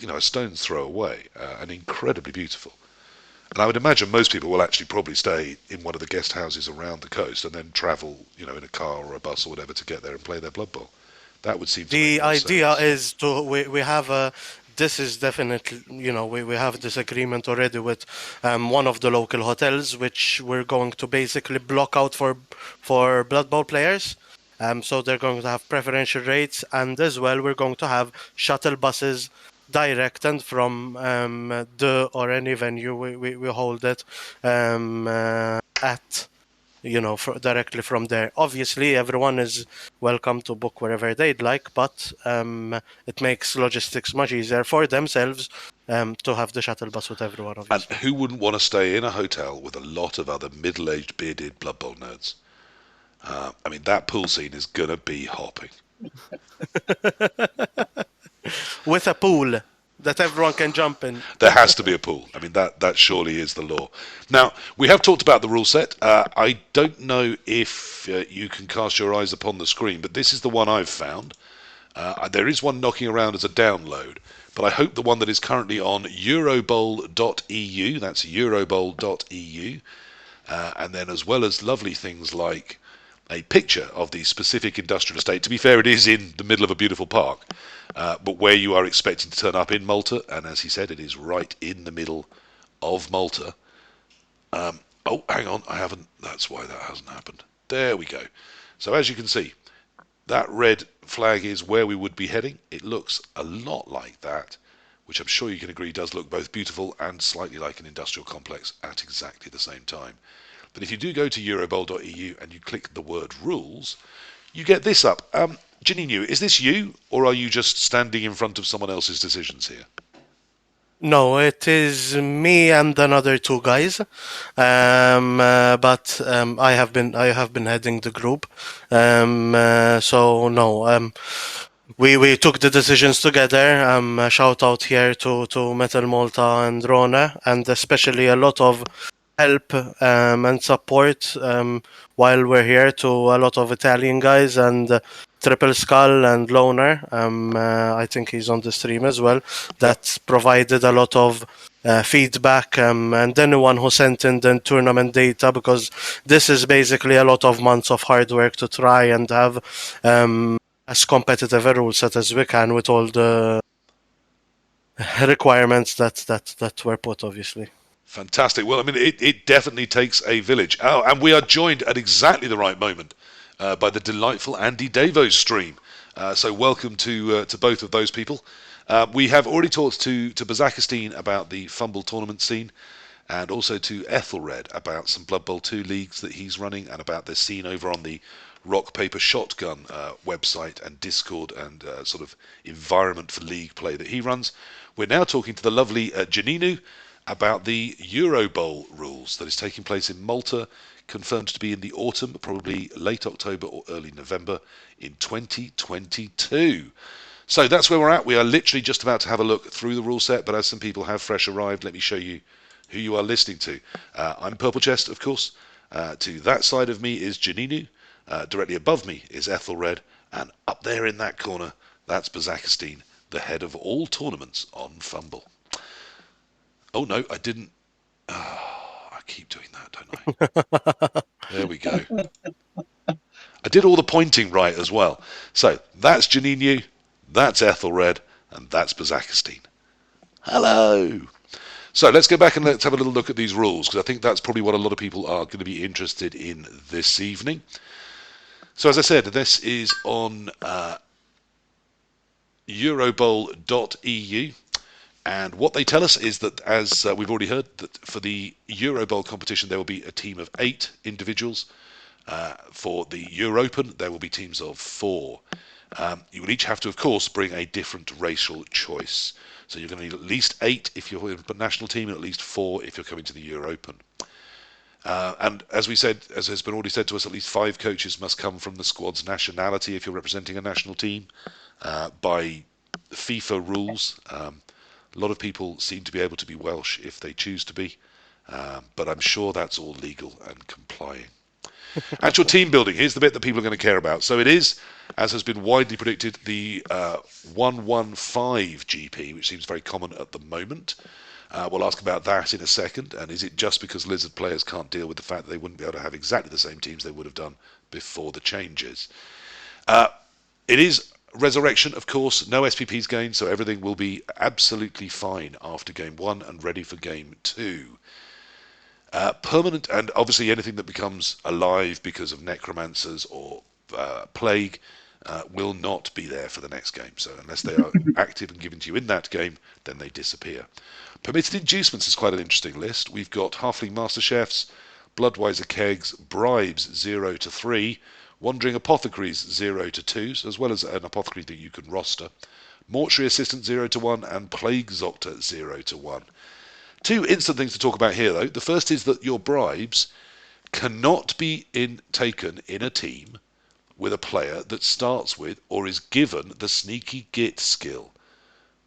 a stone's throw away and incredibly beautiful. And I would imagine most people will actually probably stay in one of the guest houses around the coast and then travel, in a car or a bus or whatever to get there and play their Blood Bowl. That would seem to make The more idea sense. is we have a this is definitely, we have this agreement already with one of the local hotels, which we're going to basically block out for Blood Bowl players. So they're going to have preferential rates, and as well we're going to have shuttle buses directed from the or any venue we hold it at. Directly from there. Obviously, everyone is welcome to book wherever they'd like, but it makes logistics much easier for themselves to have the shuttle bus with everyone, And obviously. who wouldn't want to stay in a hotel with a lot of other middle-aged, bearded Blood Bowl nerds? I mean, that pool scene is going to be hopping. With a pool that everyone can jump in. There has to be a pool. I mean, that surely is the law. Now, we have talked about the rule set. I don't know if you can cast your eyes upon the screen, but this is the one I've found. There is one knocking around as a download, but I hope the one that is currently on Eurobowl.eu, that's Eurobowl.eu, and then as well as lovely things like a picture of the specific industrial estate. To be fair, it is in the middle of a beautiful park, but where you are expecting to turn up in Malta, and as he said, it is right in the middle of Malta. Oh, hang on, I haven't. That's why that hasn't happened. There we go. So as you can see, that red flag is where we would be heading. It looks a lot like that, which I'm sure you can agree does look both beautiful and slightly like an industrial complex at exactly the same time. But if you do go to Eurobowl.eu and you click the word rules, you get this up. Janinu, is this you, or are you just standing in front of someone else's decisions here? No, it is me and another two guys, but I have been heading the group, so no, we took the decisions together. A shout out here to Metal Malta and Rona, and especially a lot of help and support while we're here to a lot of Italian guys and Triple Skull and Loner. I think he's on the stream as well. That provided a lot of feedback and anyone who sent in the tournament data, because this is basically a lot of months of hard work to try and have as competitive a rule set as we can with all the requirements that were put, obviously. Fantastic. Well, I mean, it definitely takes a village. Oh, and we are joined at exactly the right moment by the delightful Andy Davo's stream. So welcome to both of those people. We have already talked to Bazakistine about the Fumble tournament scene, and also to Ethelred about some Blood Bowl 2 leagues that he's running, and about the scene over on the Rock Paper Shotgun website and Discord and sort of environment for league play that he runs. We're now talking to the lovely Janinu about the Eurobowl rules that is taking place in Malta, confirmed to be in the autumn, probably late October or early November in 2022. So that's where we're at. We are literally just about to have a look through the rule set, but as some people have fresh arrived, let me show you who you are listening to. I'm Purple Chest, of course. To that side of me is Janinu. Directly above me is Ethelred. And up there in that corner, that's Bazakistine, the head of all tournaments on Fumble. Oh, no, I didn't. I keep doing that, don't I? There we go. I did all the pointing right as well. So that's Janinu, that's Ethelred, and that's Bazakistine. Hello. So let's go back and let's have a little look at these rules, because I think that's probably what a lot of people are going to be interested in this evening. So as I said, this is on Eurobowl.eu. And what they tell us is that, as we've already heard, that for the Eurobowl competition there will be a team of 8 individuals. For the Europen there will be teams of 4. You will each have to, of course, bring a different racial choice. So you're going to need at least 8 if you're in the national team, and at least 4 if you're coming to the Europen. And as we said, as has been already said to us, at least 5 coaches must come from the squad's nationality if you're representing a national team. By FIFA rules, a lot of people seem to be able to be Welsh if they choose to be, but I'm sure that's all legal and complying. Actual team building, here's the bit that people are going to care about. So it is, as has been widely predicted, the 115 GP, which seems very common at the moment. We'll ask about that in a second. And is it just because Lizard players can't deal with the fact that they wouldn't be able to have exactly the same teams they would have done before the changes? It is Resurrection, of course, no SPPs gained, so everything will be absolutely fine after game 1 and ready for game 2. Permanent, and obviously anything that becomes alive because of necromancers or plague will not be there for the next game. So unless they are active and given to you in that game, then they disappear. Permitted inducements is quite an interesting list. We've got Halfling Master Chefs, Bloodwiser Kegs, Bribes 0 to 3, Wandering Apothecaries 0 to 2, as well as an apothecary that you can roster, Mortuary Assistant 0 to 1, and Plague Zoctor 0 to 1. Two instant things to talk about here, though. The first is that your bribes cannot be taken in a team with a player that starts with or is given the Sneaky Git skill.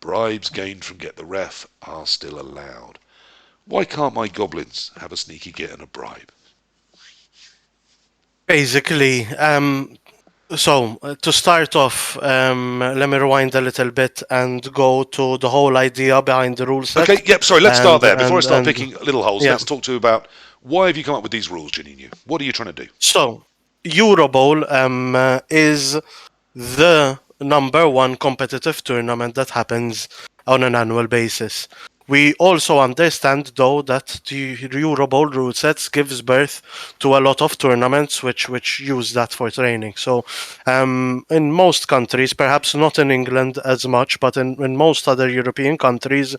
Bribes gained from Get the Ref are still allowed. Why can't my goblins have a Sneaky Git and a bribe? Basically, to start off, let me rewind a little bit and go to the whole idea behind the rule set. Okay, yep, sorry, let's start there. Before I start and- picking little holes, yeah. let's talk to you about why have you come up with these rules, Janinu? What are you trying to do? So, Eurobowl is the number one competitive tournament that happens on an annual basis. We also understand, though, that the Eurobowl rule sets gives birth to a lot of tournaments which use that for training. So, in most countries, perhaps not in England as much, but in most other European countries,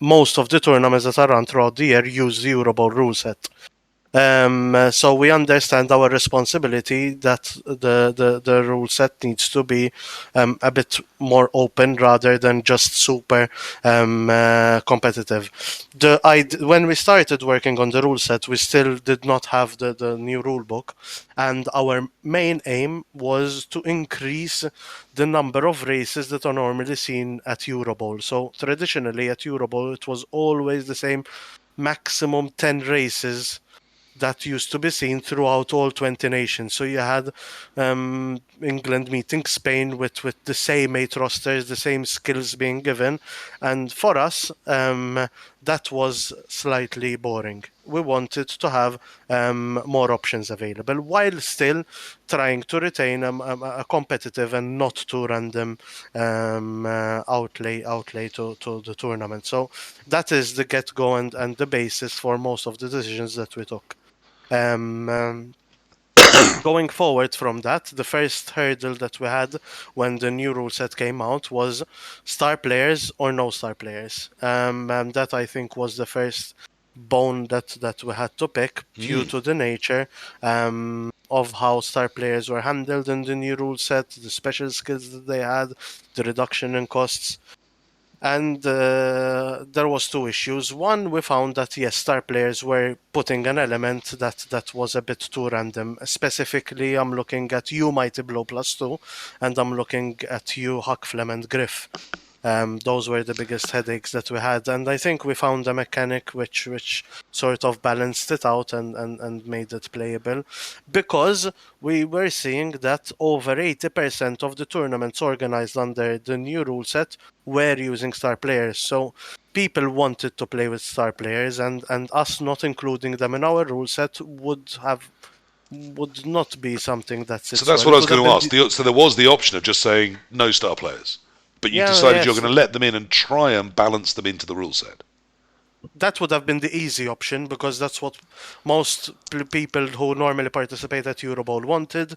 most of the tournaments that are run throughout the year use the Eurobowl rule set. So we understand our responsibility that the rule set needs to be a bit more open rather than just super competitive. When we started working on the rule set, we still did not have the new rule book, and our main aim was to increase the number of races that are normally seen at Eurobowl. So traditionally at Eurobowl, it was always the same maximum 10 races that used to be seen throughout all 20 nations. So you had England meeting Spain with the same 8 rosters, the same skills being given. And for us, that was slightly boring. We wanted to have more options available while still trying to retain a competitive and not too random outlay to the tournament. So that is the get-go and the basis for most of the decisions that we took. Going forward from that, the first hurdle that we had when the new rule set came out was star players or no star players. And that I think was the first bone that we had to pick due to the nature of how star players were handled in the new rule set, the special skills that they had, the reduction in costs. And there was 2 issues. One, we found that yes, star players were putting an element that was a bit too random. Specifically, I'm looking at you, Mighty Blow +2, and I'm looking at you, Huck, Flem, and Griff. Those were the biggest headaches that we had, and I think we found a mechanic which sort of balanced it out and made it playable, because we were seeing that over 80% of the tournaments organized under the new rule set were using star players. So people wanted to play with star players, and us not including them in our rule set would not be something that sits So that's well. what I was It would going to have ask. been So there was the option of just saying no star players, but you Yeah, decided you're yes. going to let them in and try and balance them into the rule set. That would have been the easy option, because that's what most people who normally participate at Eurobowl wanted.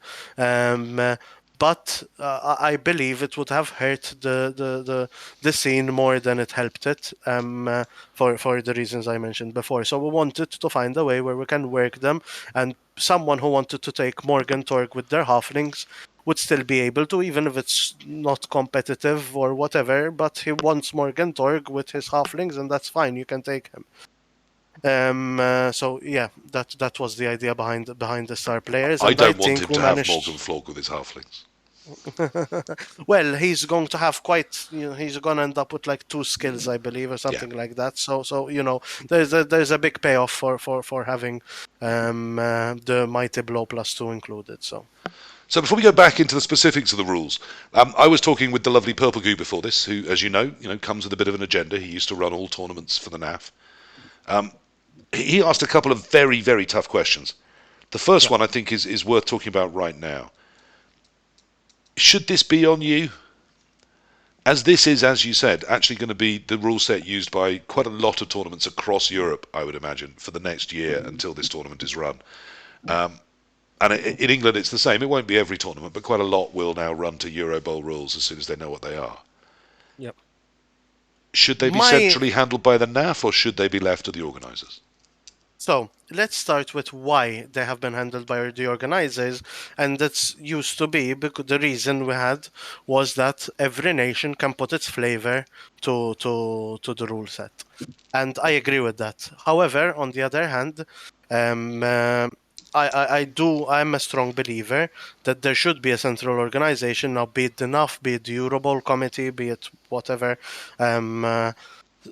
But I believe it would have hurt the scene more than it helped it, for the reasons I mentioned before. So we wanted to find a way where we can work them, and someone who wanted to take Morgan Torg with their halflings would still be able to, even if it's not competitive or whatever, but he wants Morgan Torg with his halflings, and that's fine, you can take him. So yeah, that was the idea behind the star players, I and don't want think him we to have managed. Morgan Flog with his halflings. Well, he's going to have quite, he's going to end up with like 2 skills, I believe, or something like that. So there's a big payoff for having the Mighty Blow +2 included. So before we go back into the specifics of the rules, I was talking with the lovely Purple Goo before this, who, as you know, comes with a bit of an agenda. He used to run all tournaments for the NAF. He asked a couple of very, very tough questions. The first one I think is worth talking about right now. Should this be on you? As this is, as you said, actually going to be the rule set used by quite a lot of tournaments across Europe, I would imagine, for the next year until this tournament is run. And in England, it's the same. It won't be every tournament, but quite a lot will now run to Eurobowl rules as soon as they know what they are. Yep. Should they be My centrally handled by the NAF, or should they be left to the organisers? So let's start with why they have been handled by the organizers, and that's used to be because the reason we had was that every nation can put its flavor to the rule set, and I agree with that. However, on the other hand, um, uh, I'm a strong believer that there should be a central organization. Now, be it the NAF, be it the Eurobowl committee, be it whatever.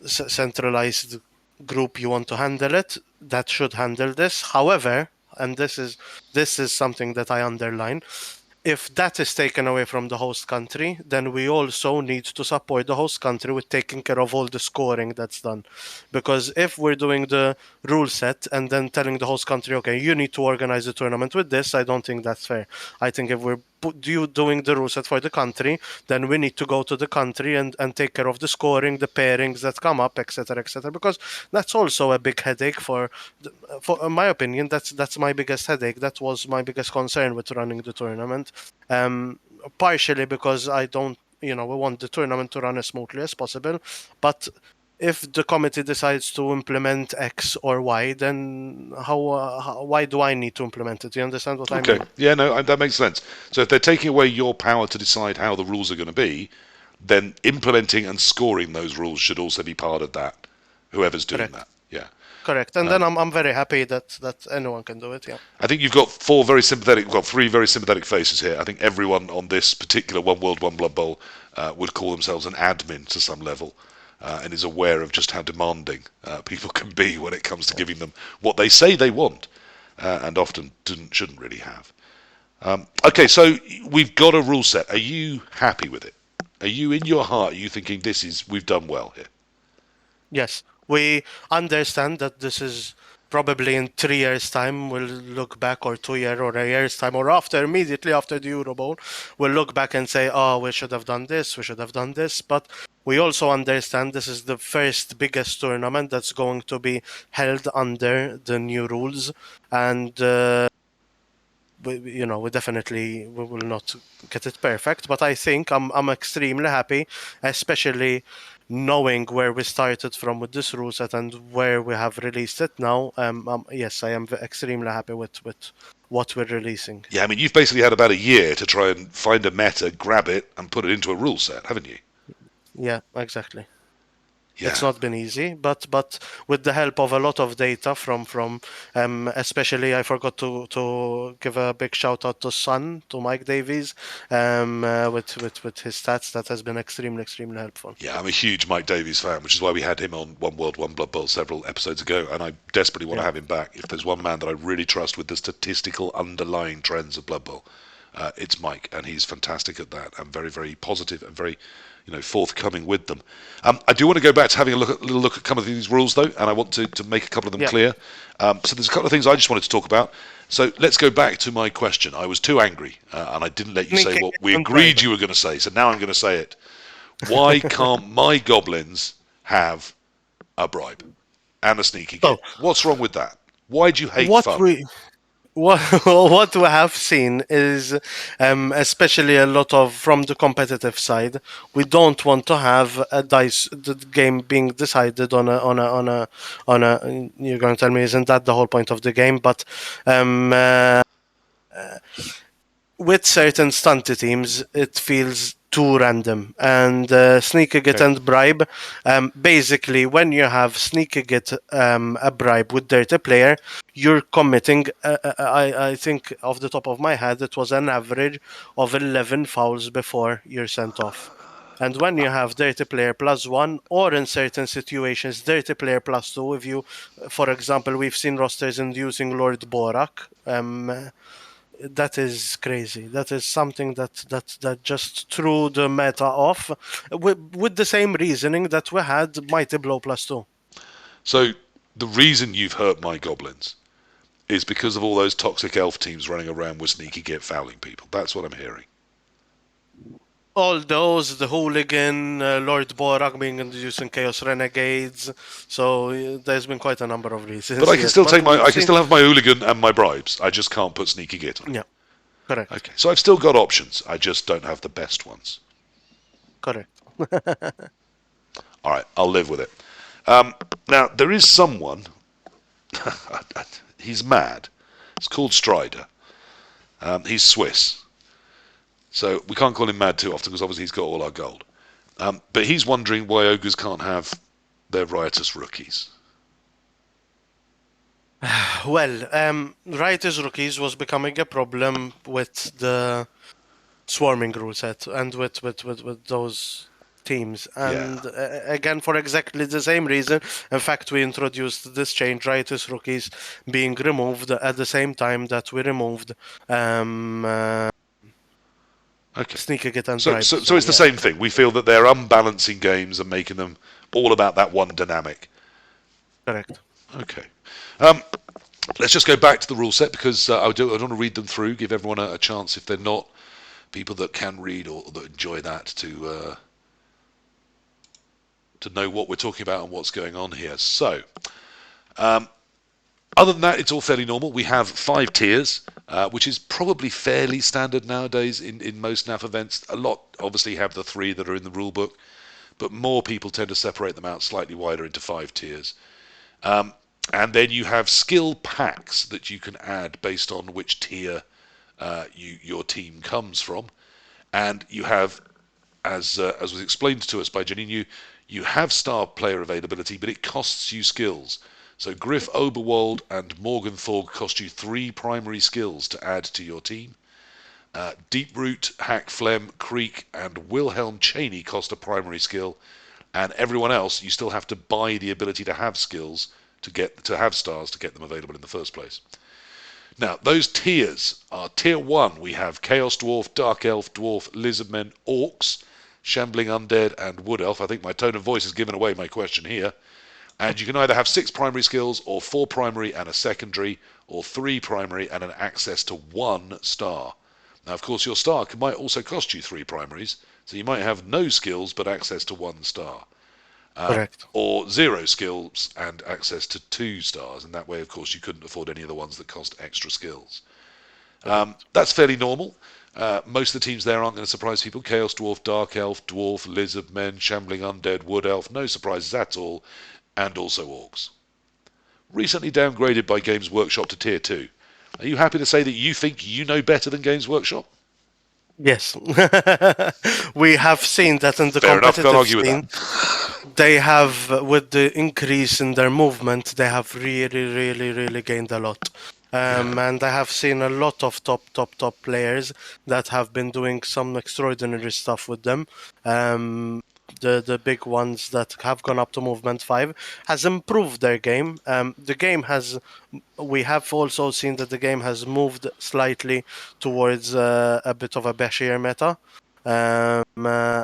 Centralized group you want to handle it that should handle this. However, and this is something that I underline, if that is taken away from the host country, then we also need to support the host country with taking care of all the scoring that's done. Because if we're doing the rule set and then telling the host country, okay, you need to organize the tournament with this, I don't think that's fair. I think if we're doing the rule set for the country, then we need to go to the country and take care of the scoring, the pairings that come up, etc., etc. Because that's also a big headache for in my opinion, that's my biggest headache. That was my biggest concern with running the tournament. Partially because I don't, we want the tournament to run as smoothly as possible. But if the committee decides to implement X or Y, then why do I need to implement it? Do you understand what I mean? Okay, yeah, no, that makes sense. So if they're taking away your power to decide how the rules are going to be, then implementing and scoring those rules should also be part of that. Whoever's doing Correct. that, yeah. Correct. And then I'm very happy that anyone can do it. Yeah. I think you've got three very sympathetic faces here. I think everyone on this particular One World, One Blood Bowl would call themselves an admin to some level, and is aware of just how demanding people can be when it comes to giving them what they say they want, and often shouldn't really have. Okay, so we've got a rule set. Are you happy with it? Are you in your heart? Are you thinking we've done well here? Yes, we understand that this is probably in 3 years' time. We'll look back, or 2 year, or a year's time, or immediately after the Eurobowl, we'll look back and say, "Oh, we should have done this. We should have done this." But we also understand this is the first biggest tournament that's going to be held under the new rules, and we definitely we will not get it perfect. But I think I'm extremely happy, especially knowing where we started from with this rule set and where we have released it now. Yes, I am extremely happy with what we're releasing. Yeah, I mean, you've basically had about a year to try and find a meta, grab it, and put it into a rule set, haven't you? Yeah, exactly. Yeah. It's not been easy, but with the help of a lot of data from especially, I forgot to give a big shout out to Mike Davies, with his stats. That has been extremely helpful. Yeah, I'm a huge Mike Davies fan, which is why we had him on One World, One Blood Bowl several episodes ago, and I desperately want to have him back. If there's one man that I really trust with the statistical underlying trends of Blood Bowl, it's Mike, and he's fantastic at that, and very, very positive and very, forthcoming with them. I do want to go back to having a little look at some of these rules, though, and I want to make a couple of them clear. So there's a couple of things I just wanted to talk about. So let's go back to my question. I was too angry, and I didn't let you say what we agreed you were going to say, so now I'm going to say it. Why can't my goblins have a bribe and a sneaky git? What's wrong with that? Why do you hate fun? What we have seen is, especially a lot of from the competitive side, we don't want to have the game being decided on a. You're going to tell me, isn't that the whole point of the game? But with certain stunty teams, it feels too random. And sneaky git and bribe, basically, when you have sneaky git a bribe with dirty player, you're committing, I think off the top of my head, it was an average of 11 fouls before you're sent off. And when you have dirty player +1, or in certain situations, dirty player +2, if you, for example, we've seen rosters inducing Lord Borak, that is crazy. That is something that just threw the meta off with the same reasoning that we had Mighty Blow +2. So the reason you've hurt my goblins is because of all those toxic elf teams running around with sneaky git fouling people. That's what I'm hearing. All those, the Hooligan, Lord Borak being introduced in Chaos Renegades. So there's been quite a number of reasons. But I can yes. still But take my. we've I can seen- still have my hooligan and my bribes. I just can't put sneaky git on it. Yeah, correct. Okay, so I've still got options. I just don't have the best ones. Correct. All right, I'll live with it. Now there is someone. He's mad. It's called Strider. He's Swiss, so we can't call him mad too often because obviously he's got all our gold. But he's wondering why ogres can't have their riotous rookies. Well, Riotous Rookies was becoming a problem with the swarming rule set and with those teams. And again, for exactly the same reason, in fact, we introduced this change, Riotous Rookies being removed at the same time that we removed Okay. Sneaker Git and So Bribes. it's the same thing. We feel that they're unbalancing games and making them all about that one dynamic. Correct. Okay. Let's just go back to the rule set because I don't want to read them through, give everyone a chance if they're not people that can read or that enjoy that to know what we're talking about and what's going on here. So, other than that, it's all fairly normal. We have 5 tiers, which is probably fairly standard nowadays in most NAF events. A lot obviously have the 3 that are in the rule book, but more people tend to separate them out slightly wider into 5 tiers. And then you have skill packs that you can add based on which tier your team comes from. And you have, as was explained to us by Janinu, you have star player availability, but it costs you skills. So Griff Oberwald and Morgenthau cost you 3 primary skills to add to your team. Deeproot, Hack Flem, Creek, and Wilhelm Cheney cost a primary skill, and everyone else you still have to buy the ability to have skills to have stars to get them available in the first place. Now those tiers are tier 1. We have Chaos Dwarf, Dark Elf, Dwarf, Lizardmen, Orcs, Shambling Undead, and Wood Elf. I think my tone of voice has given away my question here. And you can either have 6 primary skills, or 4 primary and a secondary, or 3 primary and an access to 1 star. Now, of course, your star might also cost you 3 primaries, so you might have no skills but access to 1 star. Correct. Or 0 skills and access to 2 stars, and that way, of course, you couldn't afford any of the ones that cost extra skills. That's fairly normal. Most of the teams there aren't going to surprise people. Chaos Dwarf, Dark Elf, Dwarf, Lizard Men, Shambling Undead, Wood Elf, no surprises at all, and also Orcs. Recently downgraded by Games Workshop to Tier 2. Are you happy to say that you think you know better than Games Workshop? Yes. We have seen that in the Fair enough, can't competitive argue with scene. that. They have, with the increase in their movement, they have really gained a lot. And I have seen a lot of top players that have been doing some extraordinary stuff with them. The big ones that have gone up to movement 5 has improved their game. The game has, we have also seen that the game has moved slightly towards a bit of a bashier meta,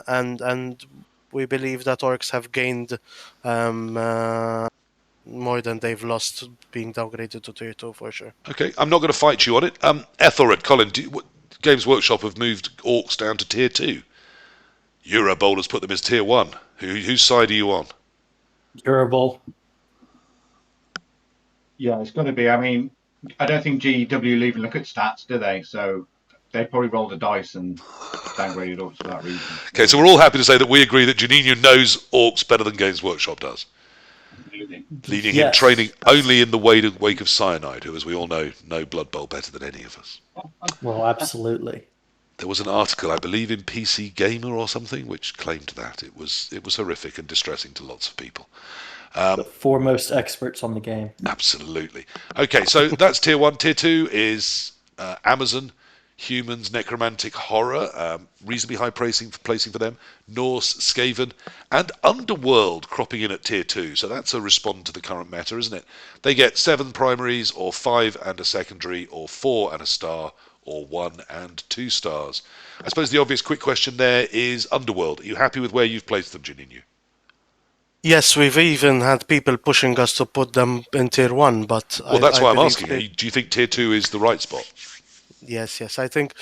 and we believe that orcs have gained more than they've lost being downgraded to tier 2 for sure. Okay, I'm not going to fight you on it. Ethelred, Colin, Games Workshop have moved Orcs down to Tier 2. Eurobowl has put them as Tier 1. Whose side are you on? Eurobowl. Yeah, it's got to be. I mean, I don't think GW even look at stats, do they? So they probably rolled a dice and downgraded Orcs for that reason. Okay, so we're all happy to say that we agree that Janinu knows Orcs better than Games Workshop does. Leading him training only in the wake of Cyanide, who, as we all know Blood Bowl better than any of us. Well, absolutely. There was an article, I believe, in PC Gamer or something, which claimed that. It was horrific and distressing to lots of people. The foremost experts on the game. Absolutely. Okay, so that's Tier 1. Tier 2 is Amazon, Humans, Necromantic, Horror, reasonably high placing for them, Norse, Skaven, and Underworld cropping in at Tier 2. So that's a respond to the current meta, isn't it? They get 7 primaries, or 5 and a secondary, or 4 and a star, or 1 and 2 stars. I suppose the obvious quick question there is Underworld. Are you happy with where you've placed them, Janinu? Yes, we've even had people pushing us to put them in tier 1, but well, that's why I'm asking. Do you think tier 2 is the right spot? Yes. I think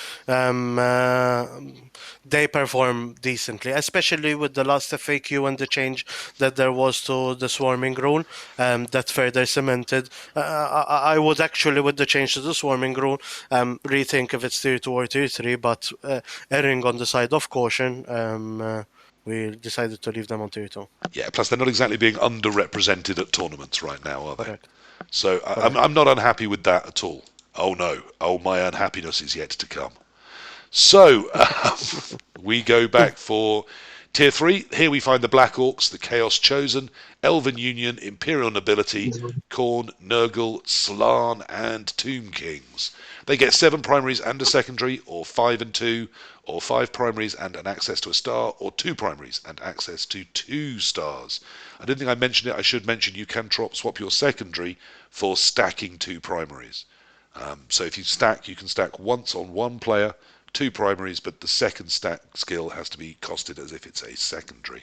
they perform decently, especially with the last FAQ and the change that there was to the swarming rule that further cemented. I would actually, with the change to the swarming rule, rethink if it's tier 2 or tier 3, but erring on the side of caution, we decided to leave them on tier 2. Yeah, plus they're not exactly being underrepresented at tournaments right now, are they? Correct. So Correct. I'm not unhappy with that at all. Oh no, oh my unhappiness is yet to come. So we go back for Tier 3. Here we find the Black Orcs, the Chaos Chosen, Elven Union, Imperial Nobility, Khorne, Nurgle, Slann, and Tomb Kings. They get 7 primaries and a secondary, or 5 and 2, or 5 primaries and an access to a star, or 2 primaries and access to 2 stars. I didn't think I mentioned it. I should mention you can swap your secondary for stacking 2 primaries. So if you stack, you can stack once on one player, 2 primaries, but the second stack skill has to be costed as if it's a secondary.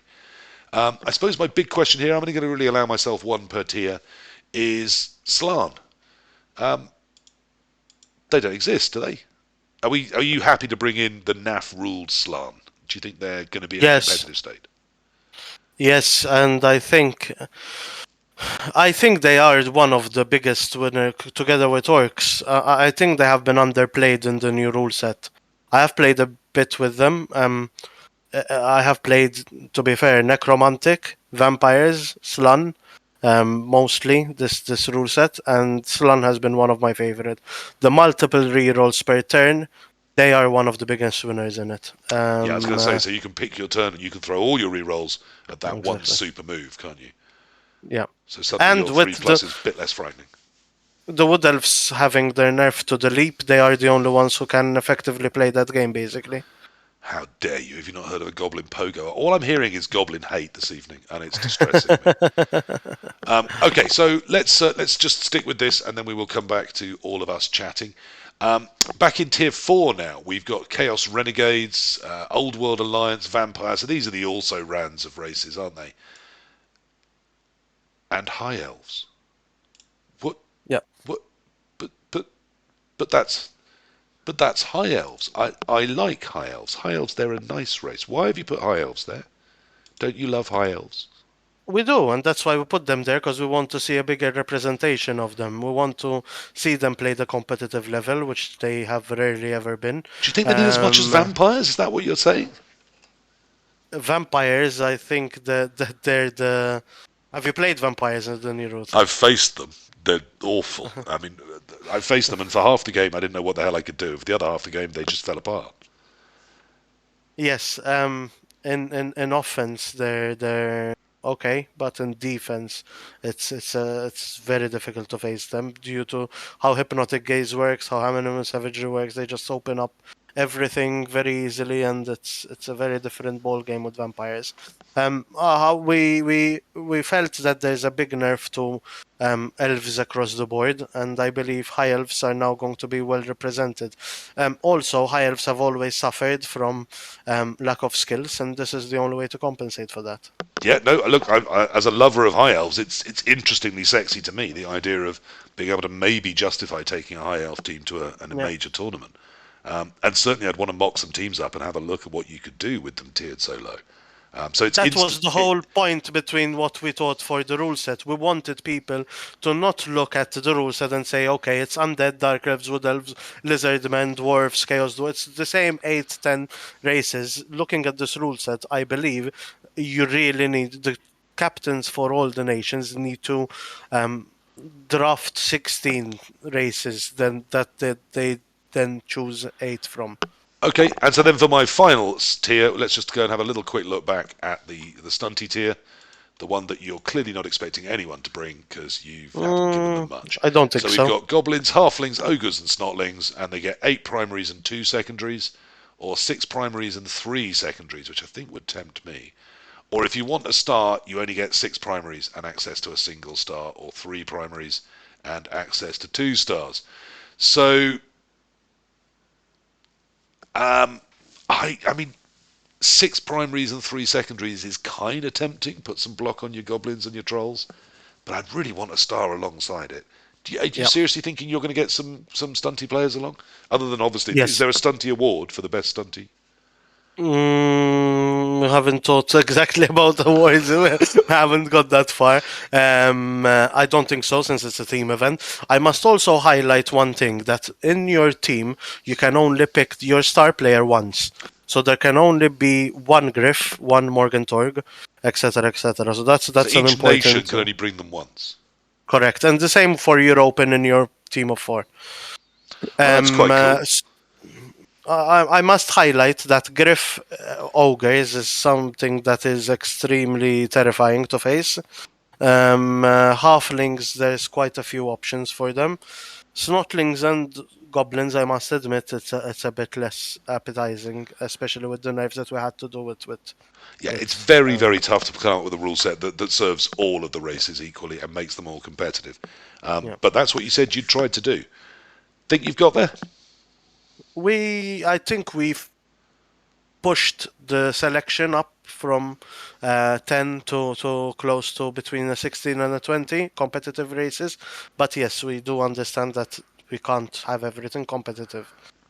I suppose my big question here, I'm only going to really allow myself 1 per tier, is Slann. They don't exist, do they? Are you happy to bring in the NAF ruled Slann? Do you think they're going to be in a Yes. competitive state? Yes, and I think they are one of the biggest winner together with Orcs. I think they have been underplayed in the new rule set. I have played a bit with them. I have played, to be fair, Necromantic, Vampires, Slann, mostly this rule set, and Slann has been one of my favorite. The multiple rerolls per turn, they are one of the biggest winners in it. Yeah, I was going to say, so you can pick your turn and you can throw all your rerolls at that one Exactly. super move, can't you? Yeah. So suddenly And your with 3+ is a bit less frightening. the Wood Elves having their nerf to the leap, they are the only ones who can effectively play that game, basically. How dare you? Have you not heard of a Goblin Pogo? All I'm hearing is Goblin hate this evening, and it's distressing me. Okay, so let's just stick with this, and then we will come back to all of us chatting. Back in Tier 4 now, we've got Chaos Renegades, Old World Alliance, Vampires. So these are the also-rans of races, aren't they? And High Elves. What? Yeah. What? But that's High Elves. I like High Elves. High Elves, they're a nice race. Why have you put High Elves there? Don't you love High Elves? We do, and that's why we put them there, because we want to see a bigger representation of them. We want to see them play the competitive level, which they have rarely ever been. Do you think they did as much as Vampires? Is that what you're saying? Vampires, I think that they're the. Have you played Vampires in the new route? I've faced them. They're awful. I mean, I faced them, and for half the game, I didn't know what the hell I could do. For the other half the game, they just fell apart. Yes. In offense, they're okay, but in defense, it's very difficult to face them due to how hypnotic gaze works, how animal savagery works. They just open up everything very easily, and it's a very different ball game with vampires. How we felt that there's a big nerf to elves across the board, and I believe high elves are now going to be well represented. Also, high elves have always suffered from lack of skills, and this is the only way to compensate for that. Yeah, no, look, as a lover of High Elves, it's interestingly sexy to me, the idea of being able to maybe justify taking a High Elf team to a Yeah. major tournament. And certainly I'd want to mock some teams up and have a look at what you could do with them tiered so low. So it's That was instant. the whole point between what we thought for the rule set. We wanted people to not look at the rule set and say, okay, it's undead, dark elves, wood elves, lizard men, dwarves, chaos dwarves. It's the same 8, 10 races. Looking at this rule set, I believe you really need the captains for all the nations need to draft 16 races then that they then choose 8 from. Okay, and so then for my final tier, let's just go and have a little quick look back at the Stunty tier, the one that you're clearly not expecting anyone to bring because you haven't given them much. I don't think So we've so. got goblins, halflings, ogres, and snotlings, and they get 8 primaries and 2 secondaries, or 6 primaries and 3 secondaries, which I think would tempt me. Or if you want a star, you only get 6 primaries and access to a single star, or 3 primaries and access to 2 stars. So I mean, 6 primaries and 3 secondaries is kind of tempting. Put some block on your goblins and your trolls, but I'd really want a star alongside it. Are you Yeah. seriously thinking you're going to get some Stunty players along? Other than obviously, is Yes. there a Stunty award for the best Stunty? Haven't thought exactly about the awards. Haven't got that far. I don't think so, since it's a team event. I must also highlight one thing, that in your team you can only pick your star player once. So there can only be one Griff, one Morgan Torg, etc., etc. So that's So an each nation important. can only bring them once. Correct, and the same for European in your team of 4. Oh, that's quite cool. I must highlight that Griff ogres is something that is extremely terrifying to face. Halflings, there's quite a few options for them. Snotlings and goblins, I must admit, it's a bit less appetizing, especially with the nerfs that we had to do it with. Yeah, it's It's, very, very tough to come up with a rule set that serves all of the races equally and makes them all competitive. Yeah. But that's what you said you'd tried to do. Think you've got there? I think we've pushed the selection up from 10 to close to between a 16 and a 20 competitive races. But yes, we do understand that we can't have everything competitive.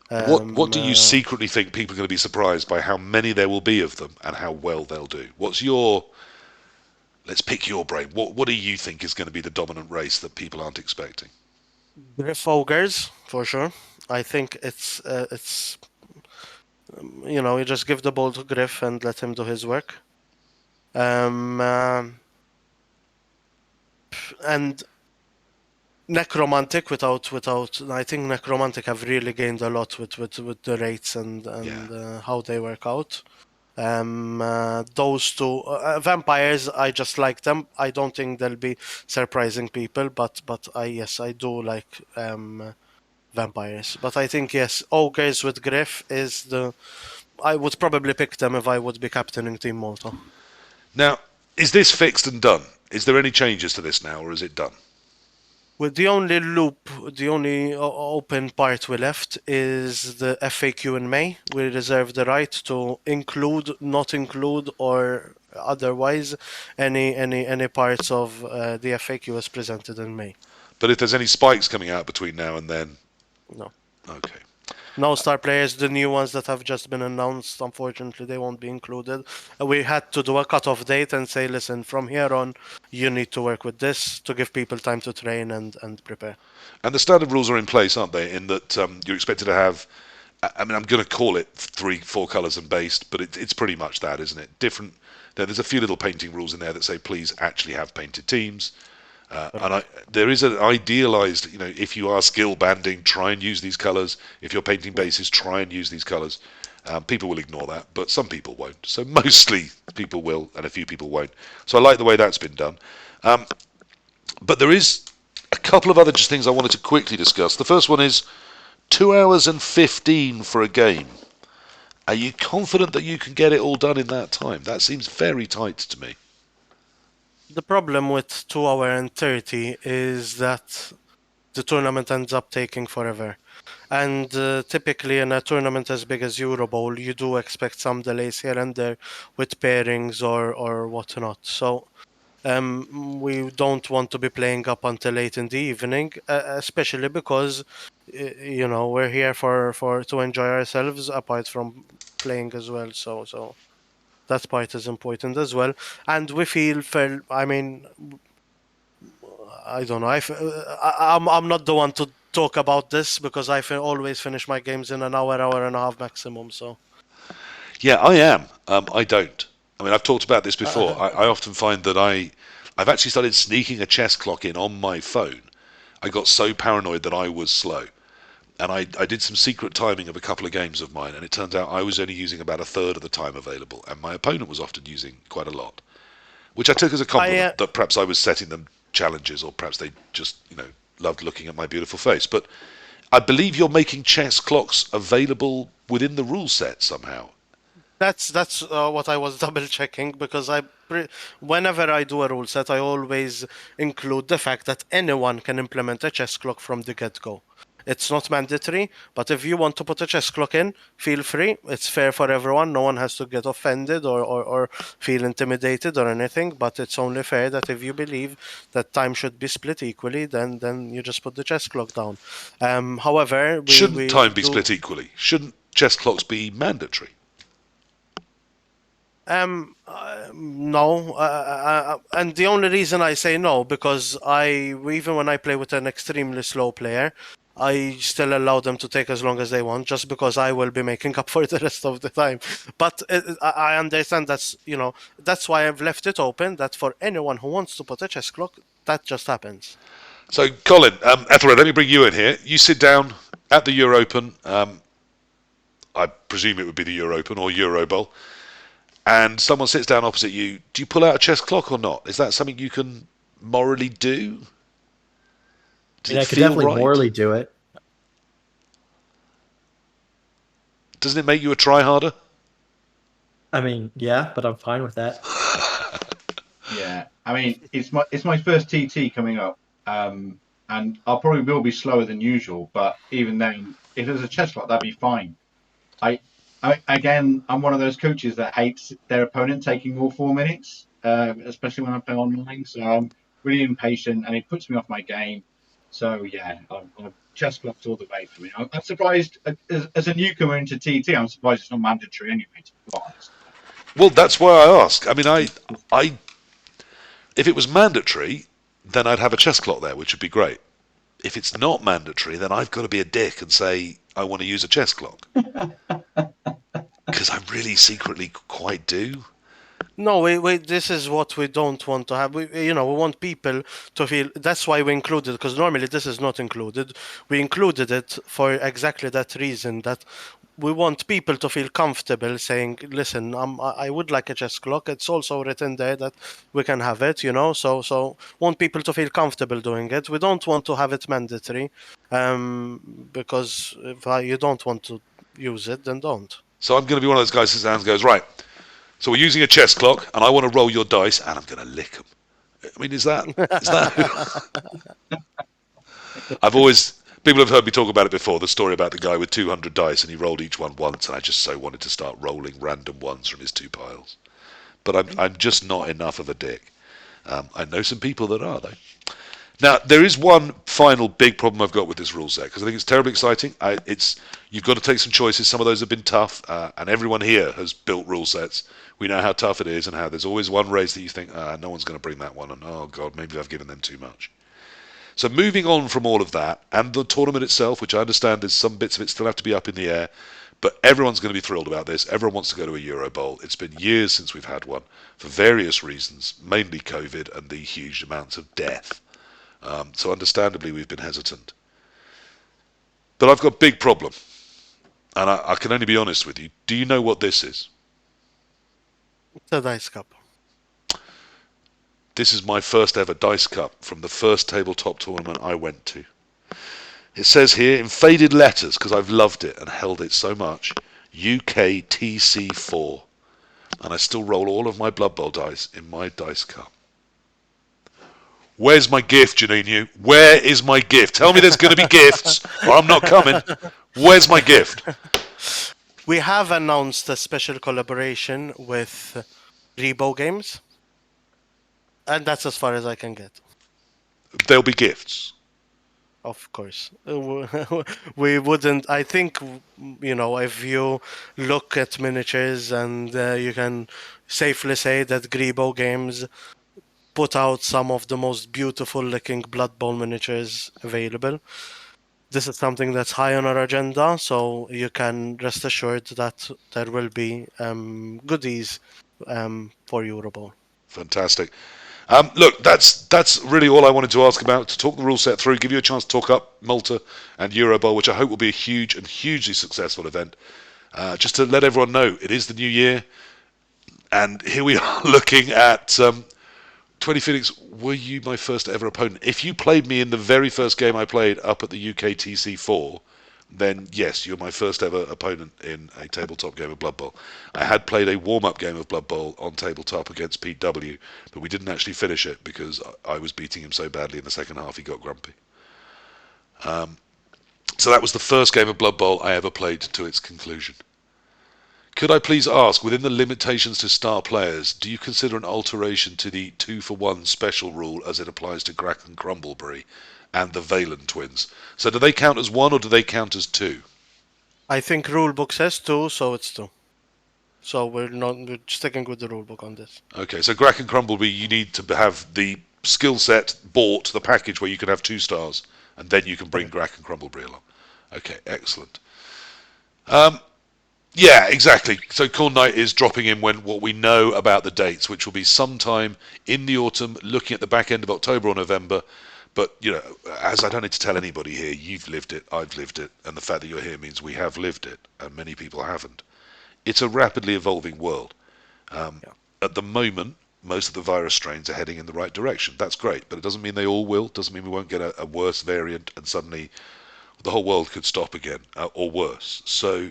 What do you secretly think people are going to be surprised by how many there will be of them and how well they'll do? What's your... Let's pick your brain. What do you think is going to be the dominant race that people aren't expecting? Griff ogres for sure. I think it's you just give the ball to Griff and let him do his work. And Necromantic without I think Necromantic have really gained a lot with the rates and how they work out. Those two vampires, I just like them. I don't think they'll be surprising people, but I do like vampires. But I think yes, ogres with Griff is I would probably pick them if I would be captaining Team Malta. Now, is this fixed and done? Is there any changes to this now, or is it done? With the only open part we left is the FAQ in May. We reserve the right to include, not include, or otherwise any parts of the FAQ as presented in May. But if there's any spikes coming out between now and then... No. Okay. No star players, the new ones that have just been announced, unfortunately, they won't be included. We had to do a cut-off date and say, listen, from here on, you need to work with this to give people time to train and prepare. And the standard rules are in place, aren't they? In that you're expected to have... I mean, I'm going to call it 3-4 colours and based, but it's pretty much that, isn't it? Different... There's a few little painting rules in there that say, please actually have painted teams. And there is an idealised, if you are skill banding, try and use these colours. If you're painting bases, try and use these colours. People will ignore that, but some people won't. So mostly people will, and a few people won't. So I like the way that's been done. But there is a couple of other just things I wanted to quickly discuss. The first one is 2 hours and 15 for a game. Are you confident that you can get it all done in that time? That seems very tight to me. The problem with 2 hour and 30 is that the tournament ends up taking forever. And typically in a tournament as big as Eurobowl, you do expect some delays here and there with pairings or whatnot. So we don't want to be playing up until late in the evening, especially because we're here for to enjoy ourselves apart from playing as well. So that part is important as well. And we feel fair. I mean, I don't know. I'm not the one to talk about this because always finish my games in an hour and a half maximum. So Yeah, I am. I don't. I mean, I've talked about this before. I often find that I've actually started sneaking a chess clock in on my phone. I got so paranoid that I was slow. And I did some secret timing of a couple of games of mine, and it turns out I was only using about a third of the time available, and my opponent was often using quite a lot, which I took as a compliment, that perhaps I was setting them challenges, or perhaps they just, loved looking at my beautiful face. But I believe you're making chess clocks available within the rule set somehow. that's what I was double checking because whenever I do a rule set, I always include the fact that anyone can implement a chess clock from the get go. It's not mandatory, but if you want to put a chess clock in, feel free. It's fair for everyone. No one has to get offended or feel intimidated or anything, but it's only fair that if you believe that time should be split equally, then you just put the chess clock down. However, Shouldn't we time be do. split equally? Shouldn't chess clocks be mandatory? No, and the only reason I say no because even when I play with an extremely slow player, I still allow them to take as long as they want, just because I will be making up for the rest of the time. But I understand that's why I've left it open. That for anyone who wants to put a chess clock, that just happens. So, Colin, Ethelred, let me bring you in here. You sit down at the Euro Open. I presume it would be the Euro Open or Eurobowl. And someone sits down opposite you. Do you pull out a chess clock or not? Is that something you can morally do? Does I mean, it I could feel definitely right? morally do it. Doesn't it make you a try-harder? I mean, yeah, but I'm fine with that. Yeah, I mean, it's my first TT coming up, and I'll probably will be slower than usual. But even then, if there's a chess clock, that'd be fine. Again, I'm one of those coaches that hates their opponent taking all 4 minutes, especially when I play online. So I'm really impatient, and it puts me off my game. So yeah, I'm chess clocks all the way for me. I'm surprised as a newcomer into TT. I'm surprised it's not mandatory anyway. To be honest. Well, that's why I ask. I mean, if it was mandatory, then I'd have a chess clock there, which would be great. If it's not mandatory, then I've got to be a dick and say I want to use a chess clock because I really secretly quite do. No, this is what we don't want to have. We want people to feel. That's why we included, because normally this is not included. We included it for exactly that reason, that we want people to feel comfortable saying, listen, I would like a chess clock. It's also written there that we can have it, so want people to feel comfortable doing it. We don't want to have it mandatory, because if you don't want to use it, then don't. So I'm going to be one of those guys who sits down and goes, right, so we're using a chess clock, and I want to roll your dice, and I'm going to lick them. I mean, is that? People have heard me talk about it before, the story about the guy with 200 dice, and he rolled each one once, and I just so wanted to start rolling random ones from his two piles. But I'm just not enough of a dick. I know some people that are, though. Now, there is one final big problem I've got with this rule set, because I think it's terribly exciting. You've got to take some choices. Some of those have been tough, and everyone here has built rule sets. We know how tough it is and how there's always one race that you think, no one's going to bring that one, and oh God, maybe I've given them too much. So moving on from all of that, and the tournament itself, which I understand there's some bits of it still have to be up in the air, but everyone's going to be thrilled about this. Everyone wants to go to a Eurobowl. It's been years since we've had one, for various reasons, mainly COVID and the huge amounts of death. So understandably, we've been hesitant. But I've got a big problem, and I can only be honest with you. Do you know what this is? The dice cup. This is my first ever dice cup from the first tabletop tournament I went to. It says here in faded letters, because I've loved it and held it so much, UKTC4. And I still roll all of my Blood Bowl dice in my dice cup. Where's my gift, Janinu? Where is my gift? Tell me there's going to be gifts, or I'm not coming. Where's my gift? We have announced a special collaboration with Rebo Games, and that's as far as I can get. There'll be gifts. Of course. We wouldn't. I think, if you look at miniatures, and you can safely say that Grebo Games put out some of the most beautiful looking Blood Bowl miniatures available. This is something that's high on our agenda, so you can rest assured that there will be goodies for Eurobowl. Fantastic. Look, that's really all I wanted to ask about, to talk the rule set through, give you a chance to talk up Malta and Eurobowl, which I hope will be a huge and hugely successful event. Just to let everyone know, it is the new year, and here we are looking at 20 Phoenix. Were you my first ever opponent? If you played me in the very first game I played up at the UKTC4, then yes, you're my first ever opponent in a tabletop game of Blood Bowl. I had played a warm-up game of Blood Bowl on tabletop against Pete W, but we didn't actually finish it because I was beating him so badly in the second half he got grumpy. So that was the first game of Blood Bowl I ever played to its conclusion. Could I please ask, within the limitations to star players, do you consider an alteration to the 2-for-1 special rule as it applies to Grack and Crumbleberry and the Valen twins? So do they count as 1 or do they count as 2? I think rulebook says 2, so it's 2. So we're sticking with the rulebook on this. Okay, so Grack and Crumbleby, you need to have the skill set bought, the package where you can have 2 stars, and then you can bring Grack and Crumbleberry along. Okay, excellent. Yeah, exactly. So Corn Knight is dropping in when what we know about the dates, which will be sometime in the autumn, looking at the back end of October or November. But, as I don't need to tell anybody here, you've lived it, I've lived it, and the fact that you're here means we have lived it, and many people haven't. It's a rapidly evolving world. At the moment, most of the virus strains are heading in the right direction. That's great, but it doesn't mean they all will. Doesn't mean we won't get a worse variant, and suddenly the whole world could stop again, or worse. So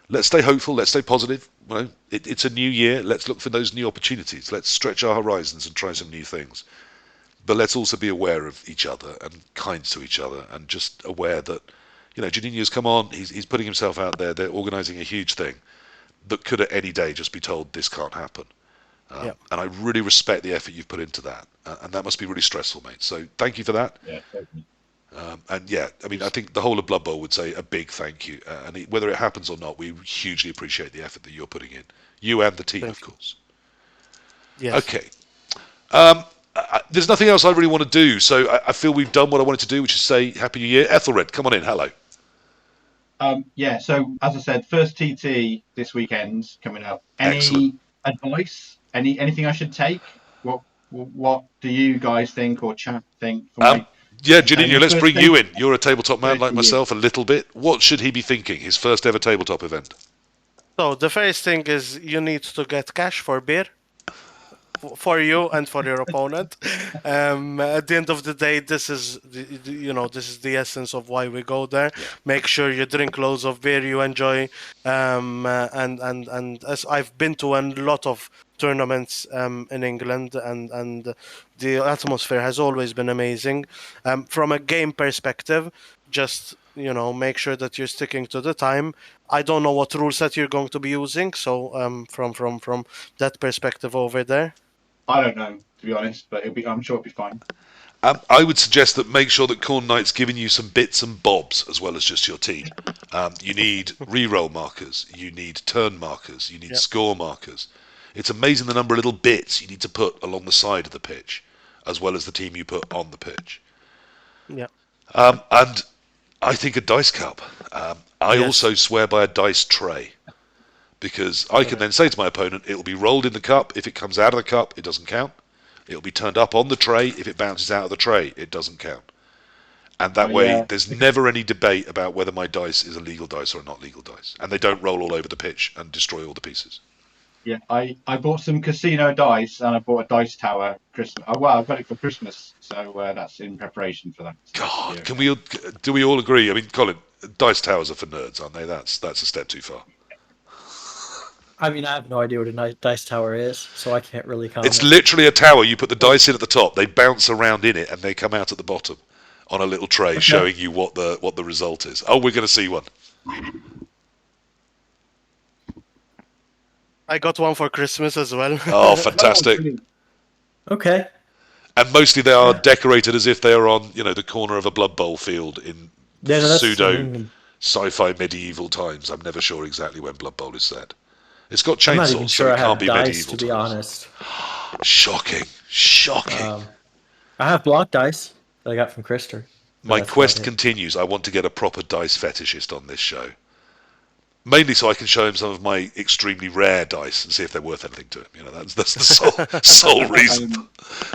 let's stay hopeful. Let's stay positive. It's a new year. Let's look for those new opportunities. Let's stretch our horizons and try some new things. But let's also be aware of each other and kind to each other, and just aware that, Juninho's come on. He's putting himself out there. They're organising a huge thing that could at any day just be told this can't happen. And I really respect the effort you've put into that, and that must be really stressful, mate. So thank you for that. Yeah, totally. I think the whole of Blood Bowl would say a big thank you. Whether it happens or not, we hugely appreciate the effort that you're putting in. You and the team, of course. Yes. Okay. There's nothing else I really want to do, so I feel we've done what I wanted to do, which is say Happy New Year. Ethelred, come on in. Hello. So as I said, first TT this weekend's coming up. Any Excellent. advice? Anything I should take? What do you guys think or chat think? For my Juninho, let's bring you in. You're a tabletop man like First myself, a little bit. What should he be thinking? His first ever tabletop event. So the first thing is you need to get cash for beer. For you and for your opponent. At the end of the day, this is this is the essence of why we go there. Make sure you drink loads of beer you enjoy. And as I've been to a lot of tournaments in England, and the atmosphere has always been amazing. From a game perspective, just make sure that you're sticking to the time. I don't know what rule set you're going to be using, so from that perspective over there. I don't know, to be honest, but I'm sure it'll be fine. I would suggest that make sure that Corn Knight's giving you some bits and bobs as well as just your team. You need reroll markers, you need turn markers, you need score markers. It's amazing the number of little bits you need to put along the side of the pitch, as well as the team you put on the pitch. Yeah. And I think a dice cup. I also swear by a dice tray. Because I can then say to my opponent, it'll be rolled in the cup. If it comes out of the cup, it doesn't count. It'll be turned up on the tray. If it bounces out of the tray, it doesn't count. And that way, there's never any debate about whether my dice is a legal dice or a not legal dice. And they don't roll all over the pitch and destroy all the pieces. Yeah, I bought some casino dice and I bought a dice tower Christmas. Well, I've got it for Christmas, so that's in preparation for that. God, do we all agree? I mean, Colin, dice towers are for nerds, aren't they? That's a step too far. I mean, I have no idea what a dice tower is, so I can't really comment. It's literally a tower. You put the dice in at the top, they bounce around in it, and they come out at the bottom on a little tray, showing you what the result is. Oh, we're going to see one. I got one for Christmas as well. Oh, fantastic! Okay. And mostly they are decorated as if they are on, the corner of a Blood Bowl field in pseudo sci-fi medieval times. I'm never sure exactly when Blood Bowl is set. It's got chainsaws, I'm not even sure so it I can't have be dice, medieval to be times. honest. Shocking. I have block dice that I got from Krister. My quest continues. I want to get a proper dice fetishist on this show. Mainly so I can show him some of my extremely rare dice and see if they're worth anything to him. That's the sole reason.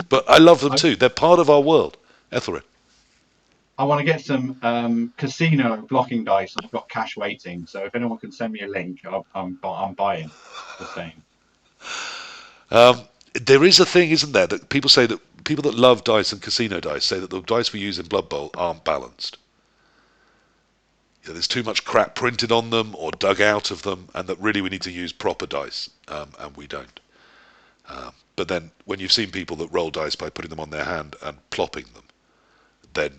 But I love them too. They're part of our world. Ethelred. I want to get some casino blocking dice. I've got cash waiting, so if anyone can send me a link, I'm buying the same. There is a thing, isn't there, that people say that people that love dice and casino dice say that the dice we use in Blood Bowl aren't balanced. There's too much crap printed on them or dug out of them, and that really we need to use proper dice, and we don't. But then when you've seen people that roll dice by putting them on their hand and plopping them, then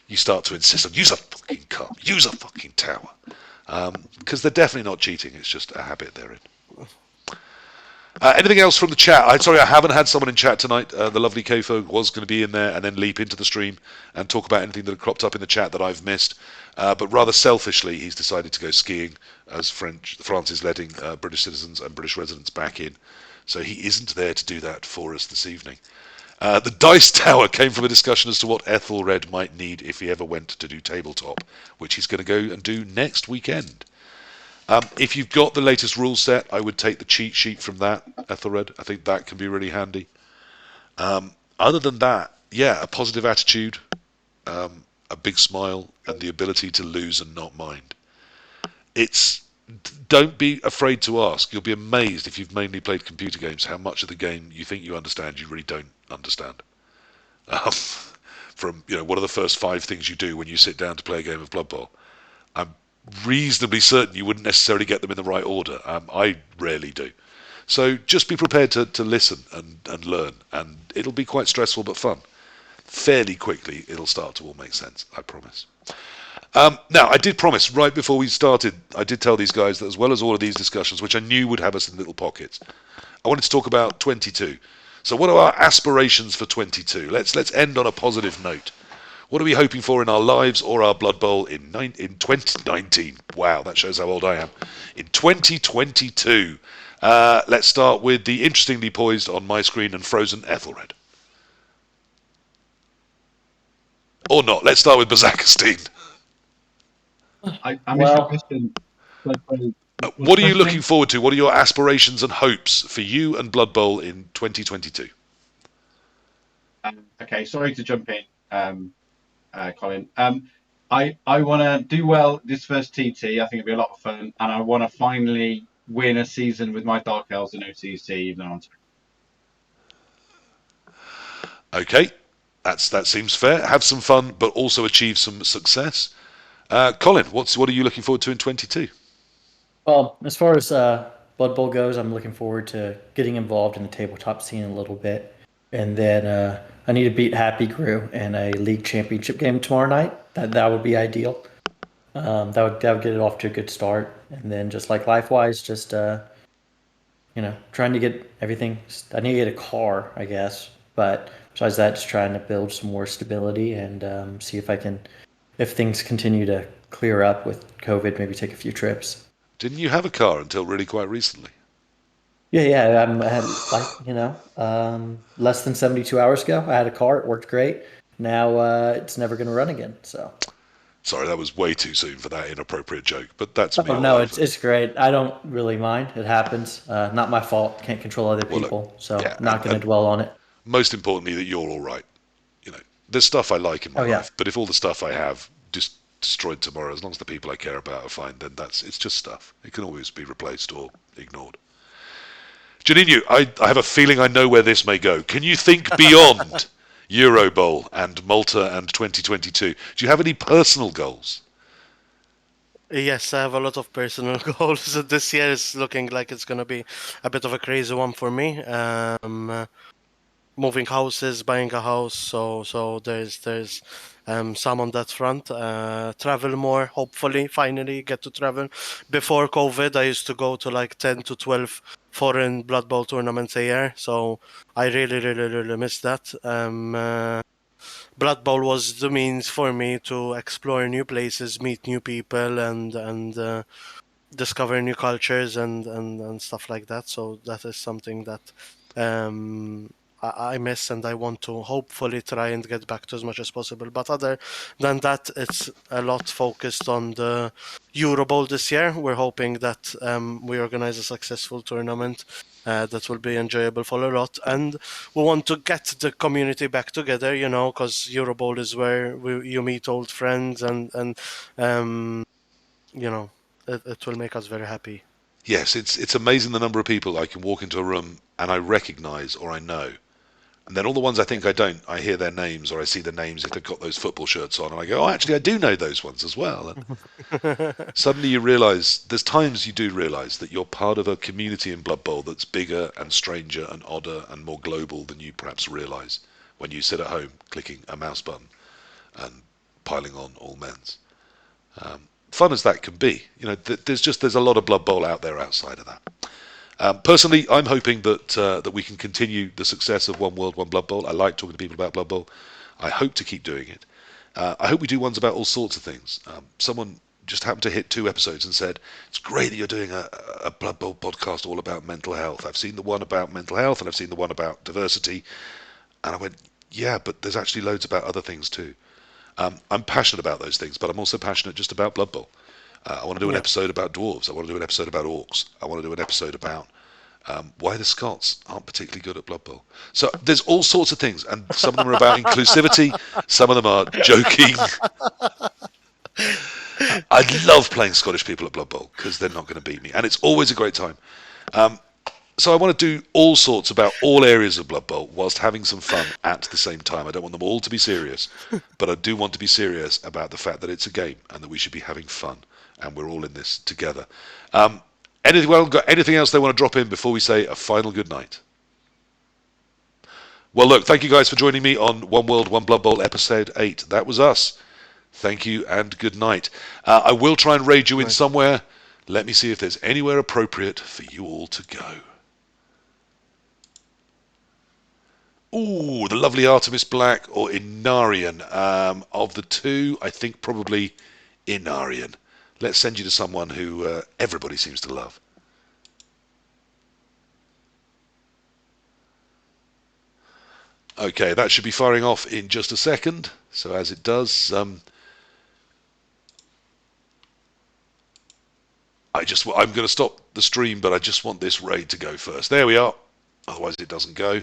you start to insist on use a fucking cup, use a fucking tower, because they're definitely not cheating. It's just a habit they're in. Anything else from the chat? Sorry, I haven't had someone in chat tonight. The lovely Kofo was going to be in there and then leap into the stream and talk about anything that had cropped up in the chat that I've missed. But rather selfishly, he's decided to go skiing as France is letting British citizens and British residents back in. So he isn't there to do that for us this evening. The dice tower came from a discussion as to what Ethelred might need if he ever went to do tabletop, which he's going to go and do next weekend. If you've got the latest rule set, I would take the cheat sheet from that, Ethelred. I think that can be really handy. Other than that, yeah, a positive attitude, a big smile, and the ability to lose and not mind. Don't be afraid to ask. You'll be amazed if you've mainly played computer games how much of the game you think you understand you really don't understand. From what are the first 5 things you do when you sit down to play a game of Blood Bowl? I'm reasonably certain you wouldn't necessarily get them in the right order. I rarely do. So just be prepared to listen and learn, and it'll be quite stressful but fun. Fairly quickly, it'll start to all make sense, I promise. Now, I did promise right before we started, I did tell these guys that as well as all of these discussions, which I knew would have us in little pockets, I wanted to talk about 22. So what are our aspirations for 22? Let's end on a positive note. What are we hoping for in our lives or our Blood Bowl in 2019? Wow, that shows how old I am. In 2022, let's start with the interestingly poised on my screen and frozen Ethelred. Or not. Let's start with Bazakastine. I missed your question. What are you looking forward to? What are your aspirations and hopes for you and Blood Bowl in 2022? Okay, sorry to jump in, Colin. I want to do well this first TT. I think it'll be a lot of fun, and I want to finally win a season with my Dark Elves and OTC, even on. Okay, that seems fair. Have some fun, but also achieve some success. Colin, what are you looking forward to in 22? Well, as far as Blood Bowl goes, I'm looking forward to getting involved in the tabletop scene a little bit. And then I need to beat Happy Grew in a league championship game tomorrow night. That would be ideal. That would get it off to a good start. And then just like life-wise, just trying to get everything. I need to get a car, I guess. But besides that, just trying to build some more stability and see if I can, if things continue to clear up with COVID, maybe take a few trips. Didn't you have a car until really quite recently? Yeah. I had less than 72 hours ago, I had a car. It worked great. Now it's never going to run again. So. Sorry, that was way too soon for that inappropriate joke, but that's me. Oh no, it's great. I don't really mind. It happens. Not my fault. Can't control other people, so not going to dwell on it. Most importantly, that you're all right. There's stuff I like in my life, but if all the stuff I have just destroyed tomorrow, as long as the people I care about are fine, then it's just stuff. It can always be replaced or ignored. Janinu, I have a feeling I know where this may go. Can you think beyond Eurobowl and Malta and 2022? Do you have any personal goals? Yes, I have a lot of personal goals. This year is looking like it's going to be a bit of a crazy one for me. Moving houses, buying a house, so there's some on that front. Travel more, hopefully, finally get to travel. Before COVID, I used to go to like 10 to 12 foreign Blood Bowl tournaments a year, so I really miss that. Blood Bowl was the means for me to explore new places, meet new people, and discover new cultures and stuff like that. So that is something that I miss, and I want to hopefully try and get back to as much as possible. But other than that, it's a lot focused on the Eurobowl this year. We're hoping that we organize a successful tournament that will be enjoyable for a lot, and we want to get the community back together, because Eurobowl is where you meet old friends, and it will make us very happy. Yes, it's amazing the number of people I can walk into a room and I recognise or I know. And then all the ones I think I don't, I hear their names or I see their names if they've got those football shirts on, and I go, oh, actually, I do know those ones as well. And suddenly you realise, there's times you do realise that you're part of a community in Blood Bowl that's bigger and stranger and odder and more global than you perhaps realise when you sit at home clicking a mouse button and piling on all men's. Fun as that can be, there's a lot of Blood Bowl out there outside of that. Personally, I'm hoping that we can continue the success of One World, One Blood Bowl. I like talking to people about Blood Bowl. I hope to keep doing it. I hope we do ones about all sorts of things. Someone just happened to hit 2 episodes and said, it's great that you're doing a Blood Bowl podcast all about mental health. I've seen the one about mental health and I've seen the one about diversity. And I went, yeah, but there's actually loads about other things too. I'm passionate about those things, but I'm also passionate just about Blood Bowl. I want to do an episode about dwarves. I want to do an episode about orcs. I want to do an episode about why the Scots aren't particularly good at Blood Bowl. So there's all sorts of things, and some of them are about inclusivity. Some of them are joking. I love playing Scottish people at Blood Bowl because they're not going to beat me, and it's always a great time. So I want to do all sorts about all areas of Blood Bowl whilst having some fun at the same time. I don't want them all to be serious, but I do want to be serious about the fact that it's a game and that we should be having fun, and we're all in this together. Anyone got anything else they want to drop in before we say a final good night? Well, look, thank you guys for joining me on One World, One Blood Bowl episode 8. That was us. Thank you and good night. I will try and raid you in somewhere. Let me see if there's anywhere appropriate for you all to go. Ooh, the lovely Artemis Black or Inarian. Of the two, I think probably Inarian. Let's send you to someone who everybody seems to love. Okay, that should be firing off in just a second. So as it does, I'm going to stop the stream, but I just want this raid to go first. There we are. Otherwise it doesn't go.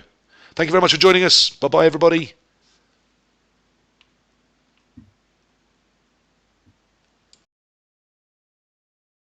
Thank you very much for joining us. Bye-bye, everybody.